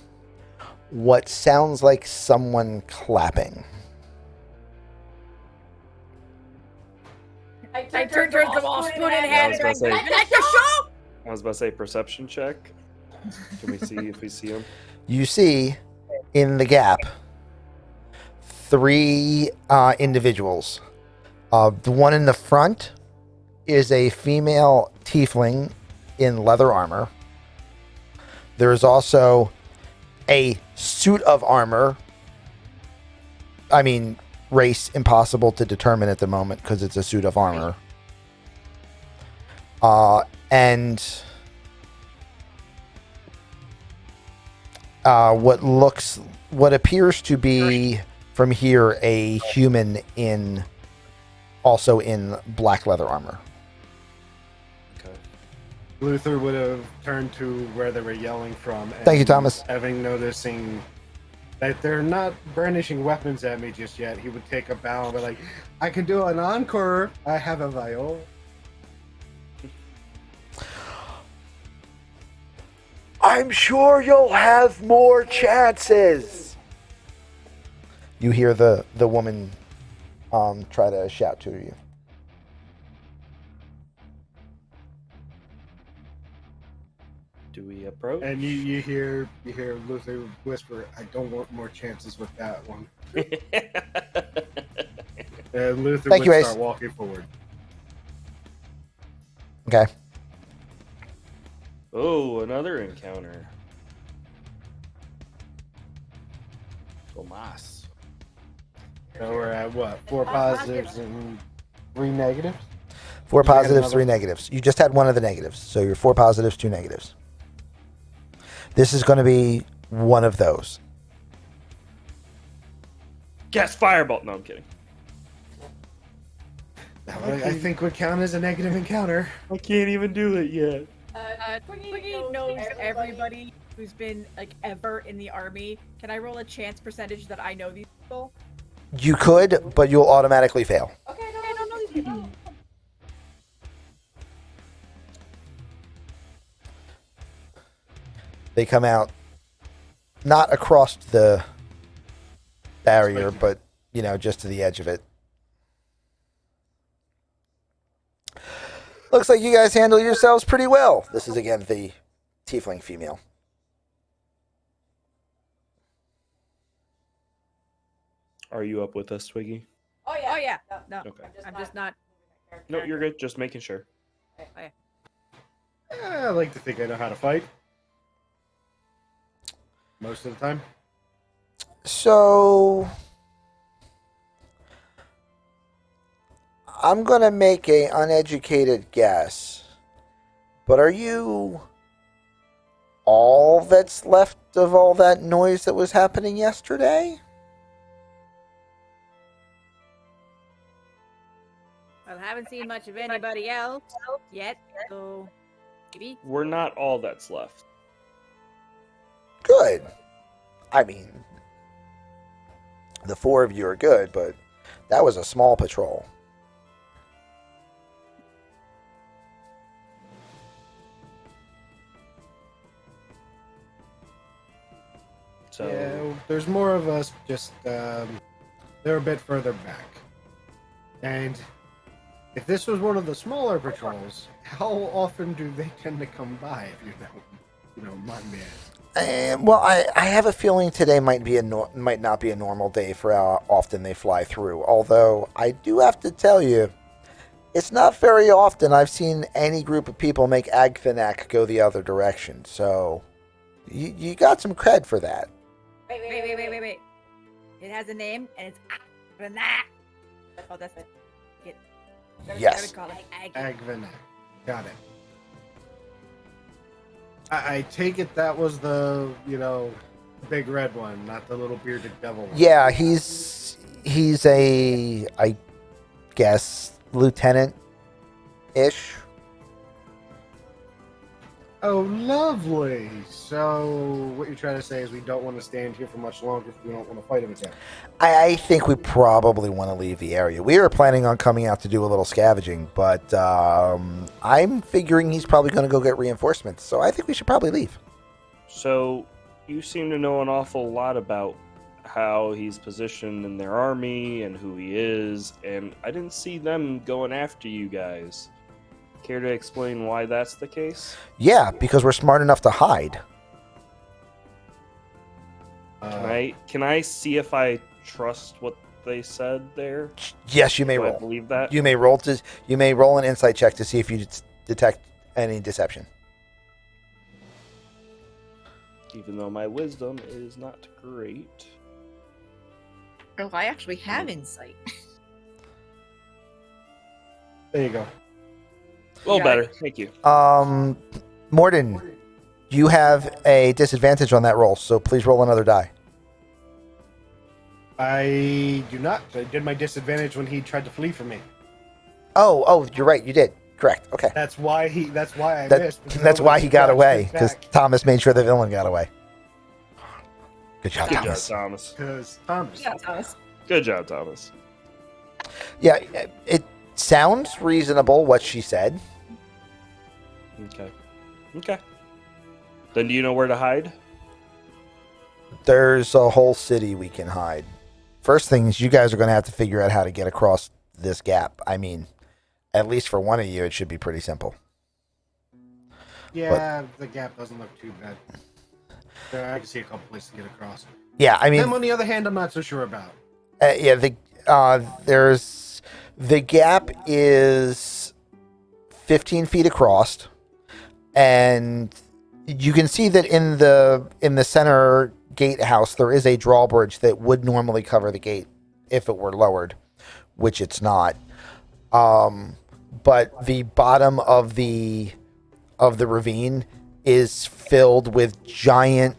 what sounds like someone clapping. I turned towards the wall, spoon in I hand, was and gonna say- like the show! I was about to say perception check. Can we see if we see him? You see in the gap 3 individuals. The one in the front is a female tiefling in leather armor. There is also a suit of armor. I mean, race impossible to determine at the moment because it's a suit of armor. And what appears to be from here a human also in black leather armor. Okay. Luther would have turned to where they were yelling from. And Thank you, Thomas. Noticing that they're not brandishing weapons at me just yet, he would take a bow and be like, I can do an encore. I have a viola. I'm sure you'll have more chances. You hear the woman try to shout to you. Do we approach? And you hear Luther whisper, I don't want more chances with that one. And Luther Thank would you, Ace. start walking forward. Okay. Oh, another encounter. Tomas. So we're at what? 4 positives and 3 negatives? 4 You got positives, another- 3 negatives. You just had one of the negatives. So you're 4 positives, 2 negatives. This is going to be one of those. Cast firebolt. No, I'm kidding. That I think would count as a negative encounter. I can't even do it yet. Twiggy knows everybody who's been like ever in the army. Can I roll a chance percentage that I know these people? You could, but you'll automatically fail. Okay, I don't know these people. They come out not across the barrier, but just to the edge of it. Looks like you guys handle yourselves pretty well. This is again the tiefling female. Are you up with us, Twiggy? Oh yeah. No, Okay. I'm just not. No, you're good. Just making sure. I like to think I know how to fight. Most of the time. So I'm going to make an uneducated guess. But are you all that's left of all that noise that was happening yesterday? Well, I haven't seen much of anybody else yet, so maybe. We're not all that's left. Good. I mean, the 4 of you are good, but that was a small patrol. So Yeah, there's more of us, just they're a bit further back. And if this was one of the smaller patrols, how often do they tend to come by, if you know, mind me asking? Well, I have a feeling today might not be a normal day for how often they fly through. Although I do have to tell you, it's not very often I've seen any group of people make Agthanak go the other direction. So you got some cred for that. Wait. It has a name, and it's Vanauth. Oh, that's it. Yes. Call it Agvenak. Got it. I take it that was the, big red one, not the little bearded devil one. Yeah, he's a, I guess, lieutenant-ish. Oh, lovely. So, what you're trying to say is we don't want to stand here for much longer if we don't want to fight him again. I think we probably want to leave the area. We were planning on coming out to do a little scavenging, but I'm figuring he's probably going to go get reinforcements. So I think we should probably leave. So, you seem to know an awful lot about how he's positioned in their army and who he is, and I didn't see them going after you guys. Care to explain why that's the case? Yeah, because we're smart enough to hide. Can I see if I trust what they said there? Yes, you may Do I roll. believe that? You may roll an insight check to see if you detect any deception. Even though my wisdom is not great. Oh, I actually have insight. There you go. A little Yeah. better, thank you. Morden, you have a disadvantage on that roll, so please roll another die. I do not. I did my disadvantage when he tried to flee from me. Oh, you're right. You did. Correct. Okay. That's why I That- missed. because That's why he got nobody away, stood because back. Thomas made sure the villain got away. Good job, Good job, Thomas. Thomas. Because Thomas. Yeah, Thomas. Good job, Thomas. Yeah, it sounds reasonable what she said. Okay. Then do you know where to hide? There's a whole city we can hide. First thing is you guys are going to have to figure out how to get across this gap. I mean, at least for one of you, it should be pretty simple. Yeah, the gap doesn't look too bad. I can see a couple places to get across. Yeah, I mean, Him, on the other hand, I'm not so sure about. there's the gap is 15 feet across, and you can see that in the center gatehouse there is a drawbridge that would normally cover the gate if it were lowered, which it's not. But the bottom of the ravine is filled with giant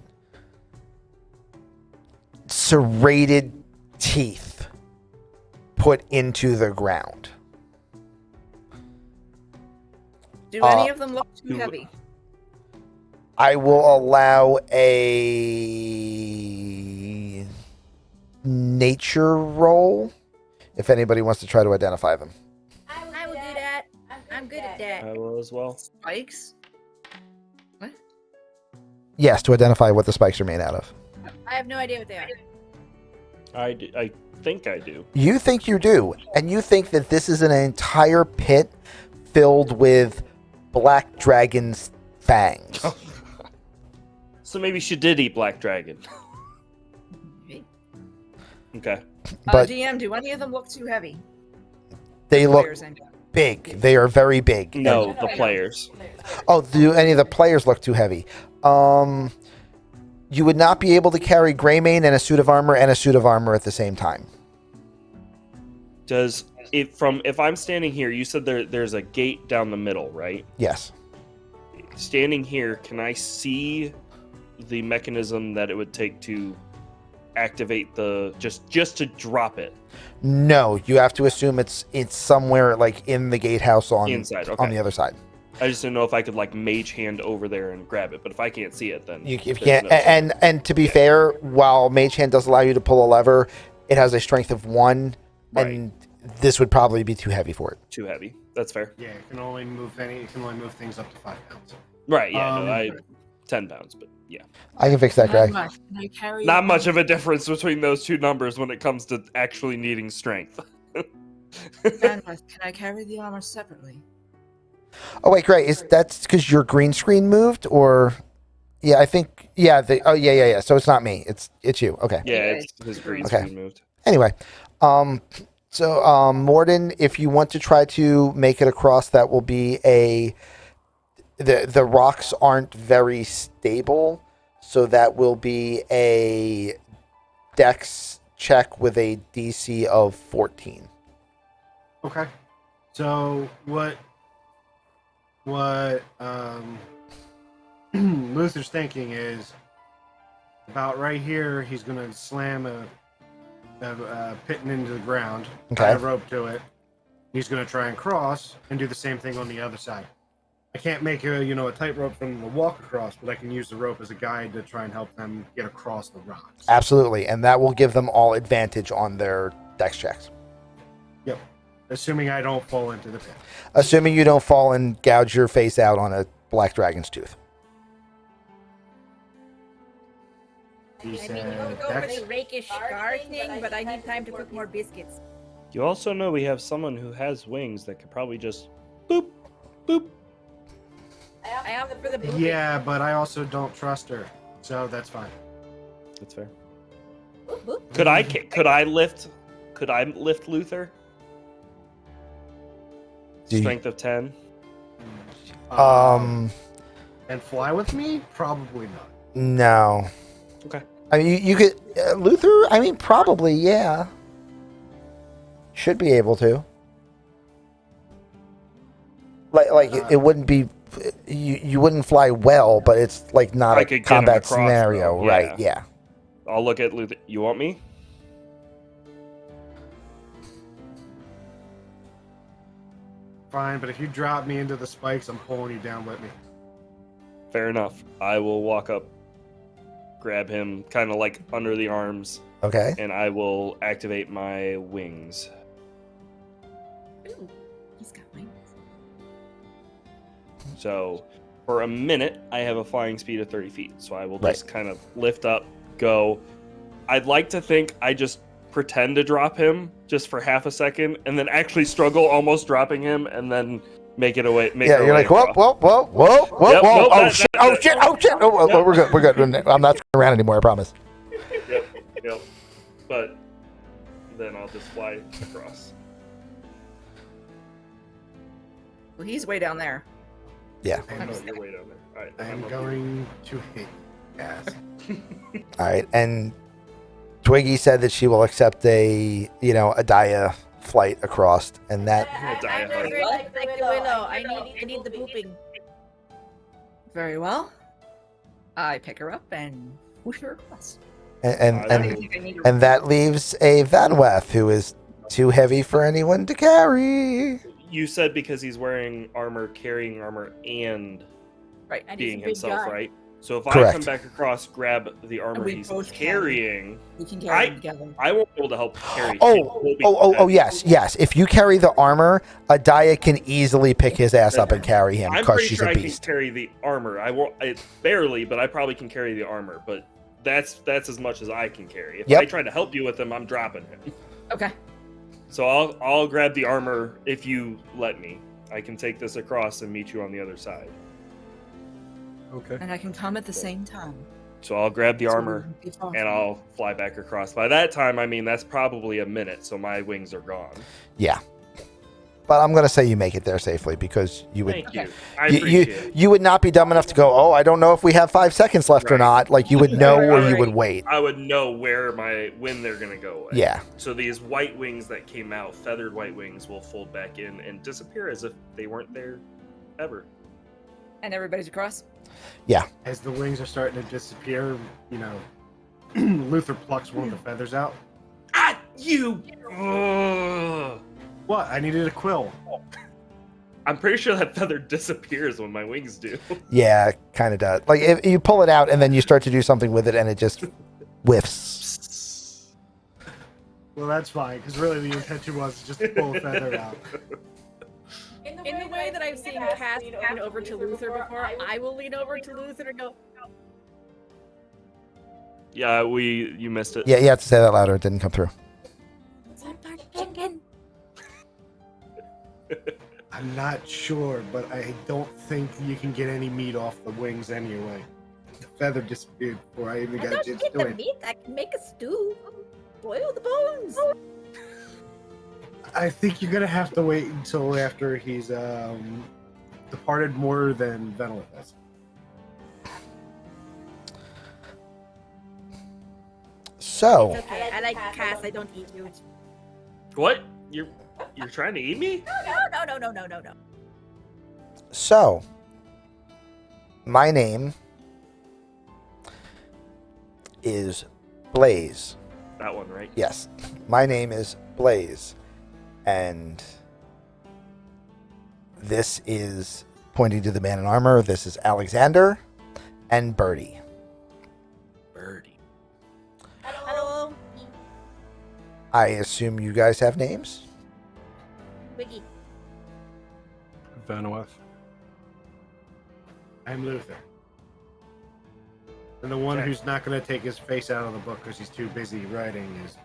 serrated teeth put into the ground. Do any of them look too heavy? I will allow a nature roll if anybody wants to try to identify them. I will do that. I'm good at that. I will as well. Spikes? What? Yes, to identify what the spikes are made out of. I have no idea what they are. I think I do. You think you do, and you think that this is an entire pit filled with black dragon's fangs. So maybe she did eat black dragon. Okay. But DM, do any of them look too heavy? they look Players, I mean. big. They are very big. No, the players. Oh, do any of the players look too heavy? You would not be able to carry Greymane and a suit of armor at the same time. Does it from if I'm standing here, you said there's a gate down the middle, right? Yes. Standing here, can I see the mechanism that it would take to activate the just to drop it No, you have to assume it's somewhere like in the gatehouse on inside? Okay. on the other side. I just didn't know if I could like mage hand over there and grab it, but if I can't see it, then If you there's can't, no and to be fair, while Mage Hand does allow you to pull a lever, it has a strength of 1, and this would probably be too heavy for it. too heavy. That's fair. Yeah, it can only move things up to 5 pounds. Right? Yeah. No, Um, 10 pounds, but yeah, I can fix that, Greg. Can I carry not much of a difference between those two numbers when it comes to actually needing strength. Vanauth, can I carry the armor separately? Oh wait, great. That's because your green screen moved, or yeah, I think yeah. Yeah. So it's not me. It's you. Okay. Yeah, Okay. it's his green Okay. screen moved. Anyway, so Morden, if you want to try to make it across, that will be the rocks aren't very stable, so that will be a Dex check with a DC of 14. Okay. So what Luther's thinking is about right here. He's gonna slam a pitting into the ground, tie Okay. a rope to it. He's gonna try and cross and do the same thing on the other side. I can't make a tightrope from the walk across, but I can use the rope as a guide to try and help them get across the rocks. Absolutely, and that will give them all advantage on their dex checks. Yep. Assuming I don't fall into the pit. Assuming you don't fall and gouge your face out on a black dragon's tooth. He I mean, said we'll go for Dex. the rakish scar thing, but I need time to cook more biscuits. You also know we have someone who has wings that could probably just boop, boop. I opted for the booping. Yeah, but I also don't trust her, so that's fine. That's fair. Boop, boop. Could I lift Luther? Do you- Strength of 10. And fly with me? Probably not. No. Okay. I mean, you could Luther. I mean, probably, yeah. Should be able to. Like it wouldn't be. You wouldn't fly well, but it's like not I a could get him combat across, scenario, though, right? Yeah. I'll look at Luther. You want me? Fine, but if you drop me into the spikes, I'm pulling you down with me. Fair enough. I will walk up, grab him kind of like under the arms, Okay. and I will activate my wings. Ooh, he's got wings. So for a minute, I have a flying speed of 30 feet. So I will Right. just kind of lift up, go. I'd like to think I just pretend to drop him just for half a second, and then actually struggle almost dropping him, and then make it away. Make Yeah, our you're way like, whoa, across. whoa, whoa, whoa, whoa, Yep, whoa! nope, Oh that- shit! that- Oh that- shit! Oh shit! Oh, we're good. We're good. I'm not screwing around anymore. I promise. Yep. But then I'll just fly across. Well, he's way down there. Yeah. Oh, no, you're way down there. All right. I'm up going to hit Cass. All right. And Twiggy said that she will accept a Adaya flight across, and that. I'll die, I'm honey. very like the willow. I need the booping. Very well. I pick her up and push her across. And I and, will- think I need to- and that leaves a Vanauth who is too heavy for anyone to carry. You said because he's wearing armor, carrying armor, and Right. And he's being a big himself, guy. right? So if I Correct. come back across, grab the armor we he's both carrying, We can carry them together. I won't be able to help carry him. Oh, yes. If you carry the armor, Adaya can easily pick his ass up and carry him I'm because pretty she's sure a I can beast. carry the armor. I won't barely, but I probably can carry the armor. But that's as much as I can carry. If Yep. I try to help you with him, I'm dropping him. Okay. So I'll grab the armor if you let me. I can take this across and meet you on the other side. Okay. And I can come at the same time. So I'll grab the So we armor won't be far and from I'll fly back across. By that time, I mean that's probably a minute, so my wings are gone. Yeah. But I'm gonna say you make it there safely because you would Thank you. Okay. I you, appreciate you, it. you would not be dumb enough to go, oh, I don't know if we have 5 seconds left or Right. not. Like you would know or you Right. would wait. I would know when they're gonna go away. Yeah. So these white wings that came out, feathered white wings, will fold back in and disappear as if they weren't there ever. And everybody's across? As the wings are starting to disappear, Luther plucks one of the feathers out. Ah, you! Ugh. What? I needed a quill. I'm pretty sure that feather disappears when my wings do. Yeah, kind of does. Like if you pull it out and then you start to do something with it and it just whiffs. Well, that's fine, because really the intention was just to pull a feather out. In the way that I've seen Cass lean over to Luther before, I will lean over to Luther and go, Yeah, you missed it. Yeah, you have to say that louder. It didn't come through. chicken. I'm not sure, but I don't think you can get any meat off the wings anyway. The feather disappeared before I even I got a don't chance get to the do it. meat. I can make a stew. Boil the bones. I think you're gonna have to wait until after he's departed more than Vanauth has. So, It's okay. I like Cass. I don't eat you. What? You're trying to eat me? No. so my name is Blaze. That one, right? Yes, my name is Blaze, and this is Pointing to the man in armor, this is Alexander and Birdie. Birdie. Hello. I assume you guys have names? Twiggy. Vanauth. I'm Luther. And the one Okay. who's not going to take his face out of the book because he's too busy writing is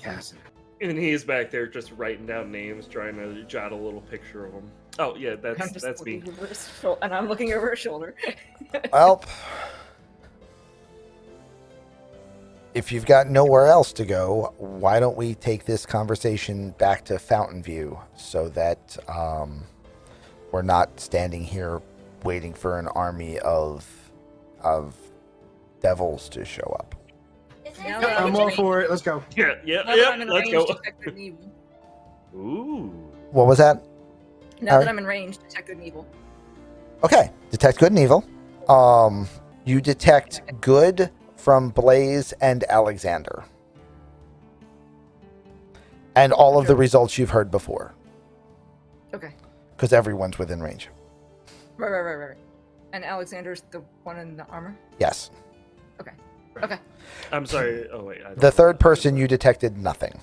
Cassidy. And he's back there just writing down names, trying to jot a little picture of them. Oh yeah, I'm that's just me. looking over his shoulder, and I'm looking over his shoulder. Well, if you've got nowhere else to go, why don't we take this conversation back to Fountain View so that we're not standing here waiting for an army of devils to show up. Now Yep, I'm all for it. Let's go. Yeah, Now that I'm in let's range, go. detect good and evil. Ooh. What was that? Now Alright. that I'm in range, detect good and evil. Okay, detect good and evil. You detect good from Blaze and Alexander. And all of the results you've heard before, Okay. because everyone's within range. Right. And Alexander's the one in the armor? Yes. Okay. I'm sorry. Oh wait. I don't The know. third person, you detected nothing.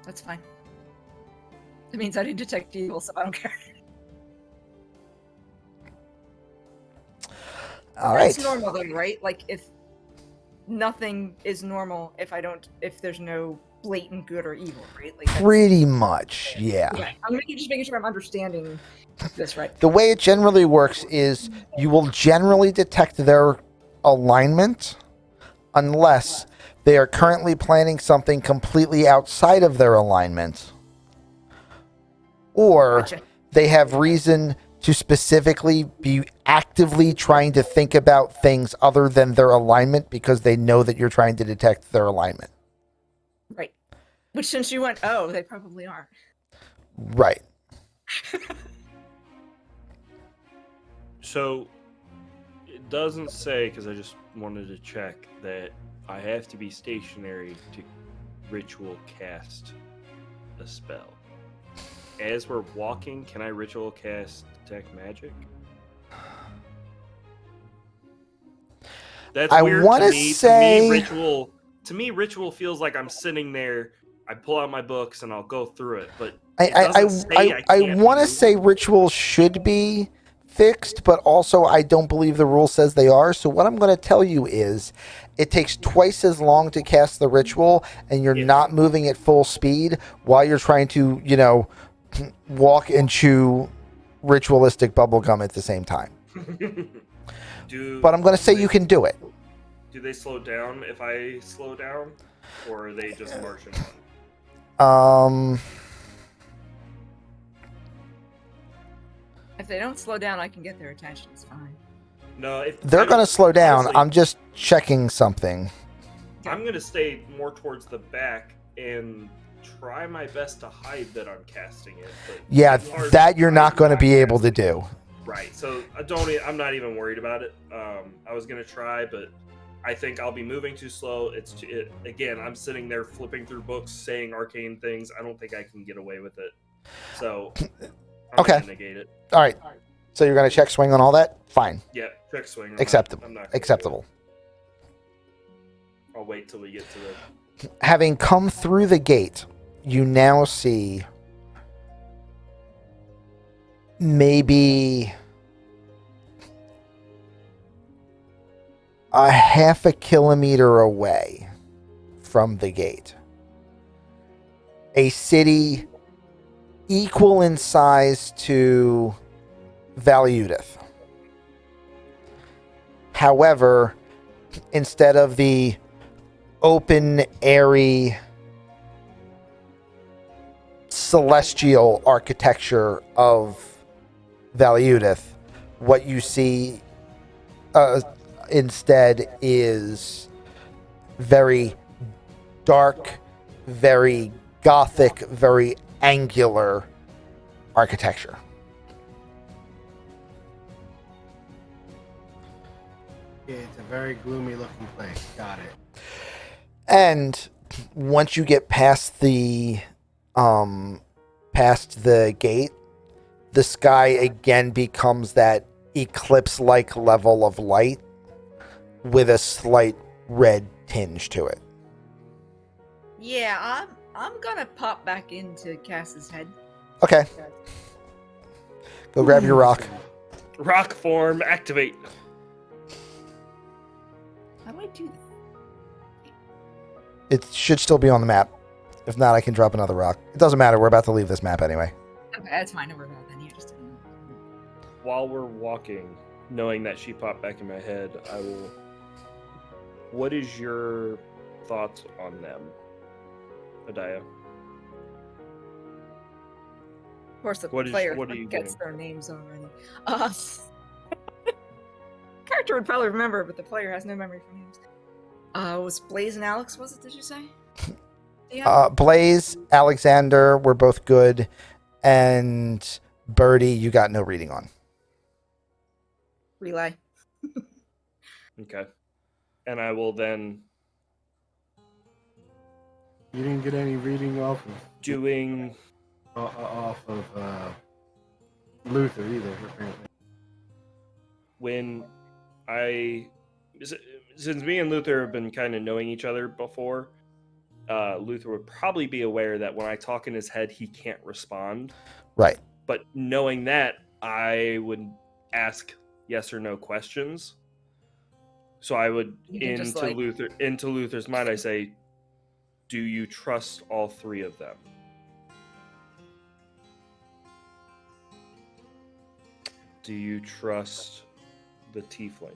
That's fine. It means I didn't detect evil, so I don't care. All right. That's normal though, right? Like if nothing is normal if there's no blatant good or evil, right? Like that's- Pretty much, yeah. Okay. I'm just making sure I'm understanding this right. The way it generally works is you will generally detect their alignment unless they are currently planning something completely outside of their alignment, or Gotcha. they have reason to specifically be actively trying to think about things other than their alignment because they know that you're trying to detect their alignment. Right. Which since you went, oh, they probably aren't. Right. So it doesn't say, because I just wanted to check, that I have to be stationary to ritual cast a spell. As we're walking, can I ritual cast detect magic? That's I weird wanna to me. say- To me, ritual feels like I'm sitting there. I pull out my books and I'll go through it, but I it doesn't say I can't want to be say moved. rituals should be fixed, but also I don't believe the rule says they are. So what I'm going to tell you is it takes twice as long to cast the ritual, and you're Yeah. not moving at full speed while you're trying to, walk and chew ritualistic bubblegum at the same time. But I'm going to say you can do it. Do they slow down if I slow down, or are they just marching on? If they don't slow down, I can get their attention. It's fine. No, if They're I going to don't- slow down. honestly, I'm just checking something. I'm gonna stay more towards the back and try my best to hide that I'm casting it. But Yeah, it's hard that you're not hide going to my be able to casting. do. Right. So I'm not even worried about it. I was gonna try, but I think I'll be moving too slow. Again, I'm sitting there flipping through books, saying arcane things. I don't think I can get away with it. So I'm Okay. gonna negate it. All right. So you're going to check swing on all that? Fine. Yeah, check swing. I'm Acceptable. not gonna do it. Acceptable. I'll wait till we get to the. Having come through the gate, you now see maybe a half a kilometer away from the gate, a city equal in size to Vanauth. However, instead of the open, airy, celestial architecture of Vanauth, what you see instead is very dark, very gothic, very angular architecture. It's a very gloomy looking place. Got it. And once you get past the gate, the sky again becomes that eclipse-like level of light with a slight red tinge to it. Yeah, I'm gonna pop back into Cass's head. Okay. Go grab your rock. Rock form, activate. How do I do that? It should still be on the map. If not, I can drop another rock. It doesn't matter. We're about to leave this map anyway. Okay, that's fine. Don't worry about that. You just didn't know. While we're walking, knowing that she popped back in my head, I will. What is your thoughts on them, Adaya? Of course, the What player are you gets doing? their names already. Character would probably remember, but the player has no memory for names. Was Blaze and Alex? Was it? Did you say? Yeah. Blaze, Alexander were both good, and Birdie, you got no reading on. Relay. Okay. And I will then You didn't get any reading off of Luther either, apparently. when since me and Luther have been kind of knowing each other before, Luther would probably be aware that when I talk in his head, he can't respond. Right. But knowing that, I would ask yes or no questions. So I would into Luther's mind, I say, do you trust all three of them? Do you trust the tiefling?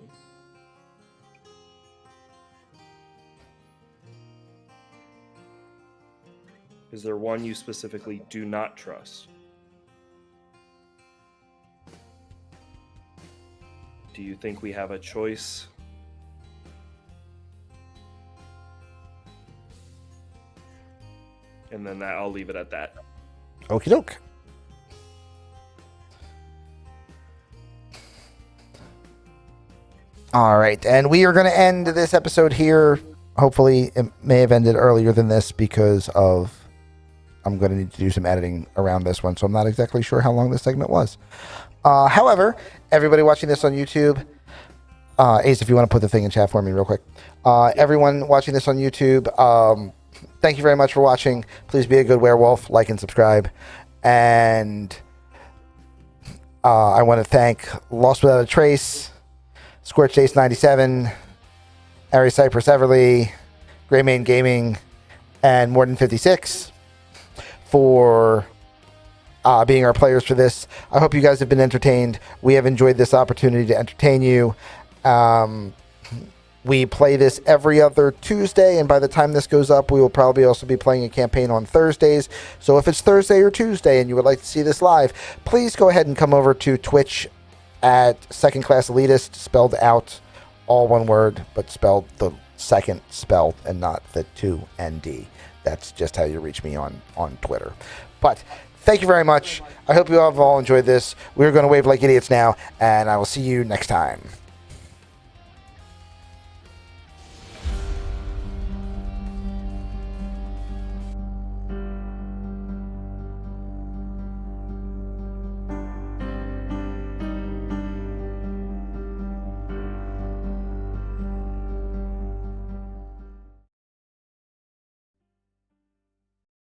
Is there one you specifically do not trust? Do you think we have a choice? And then I'll leave it at that. Okie doke. All right, and we are going to end this episode here. Hopefully, it may have ended earlier than this because I'm going to need to do some editing around this one, so I'm not exactly sure how long this segment was. However, everybody watching this on YouTube, Ace, if you want to put the thing in chat for me real quick. Everyone watching this on YouTube, thank you very much for watching. Please be a good werewolf, like and subscribe. And I want to thank Lost Without a Trace, Scorched Ace 97, Ari Cypress Everly, Greymane Gaming, and More Than 56 for being our players for this. I hope you guys have been entertained. We have enjoyed this opportunity to entertain you. We play this every other Tuesday, and by the time this goes up, we will probably also be playing a campaign on Thursdays. So if it's Thursday or Tuesday and you would like to see this live, please go ahead and come over to Twitch at Second Class Elitist, spelled out, all one word, but spelled the second spelled and not the 2ND. That's just how you reach me on Twitter. But thank you very much. I hope you have all enjoyed this. We're going to wave like idiots now, and I will see you next time.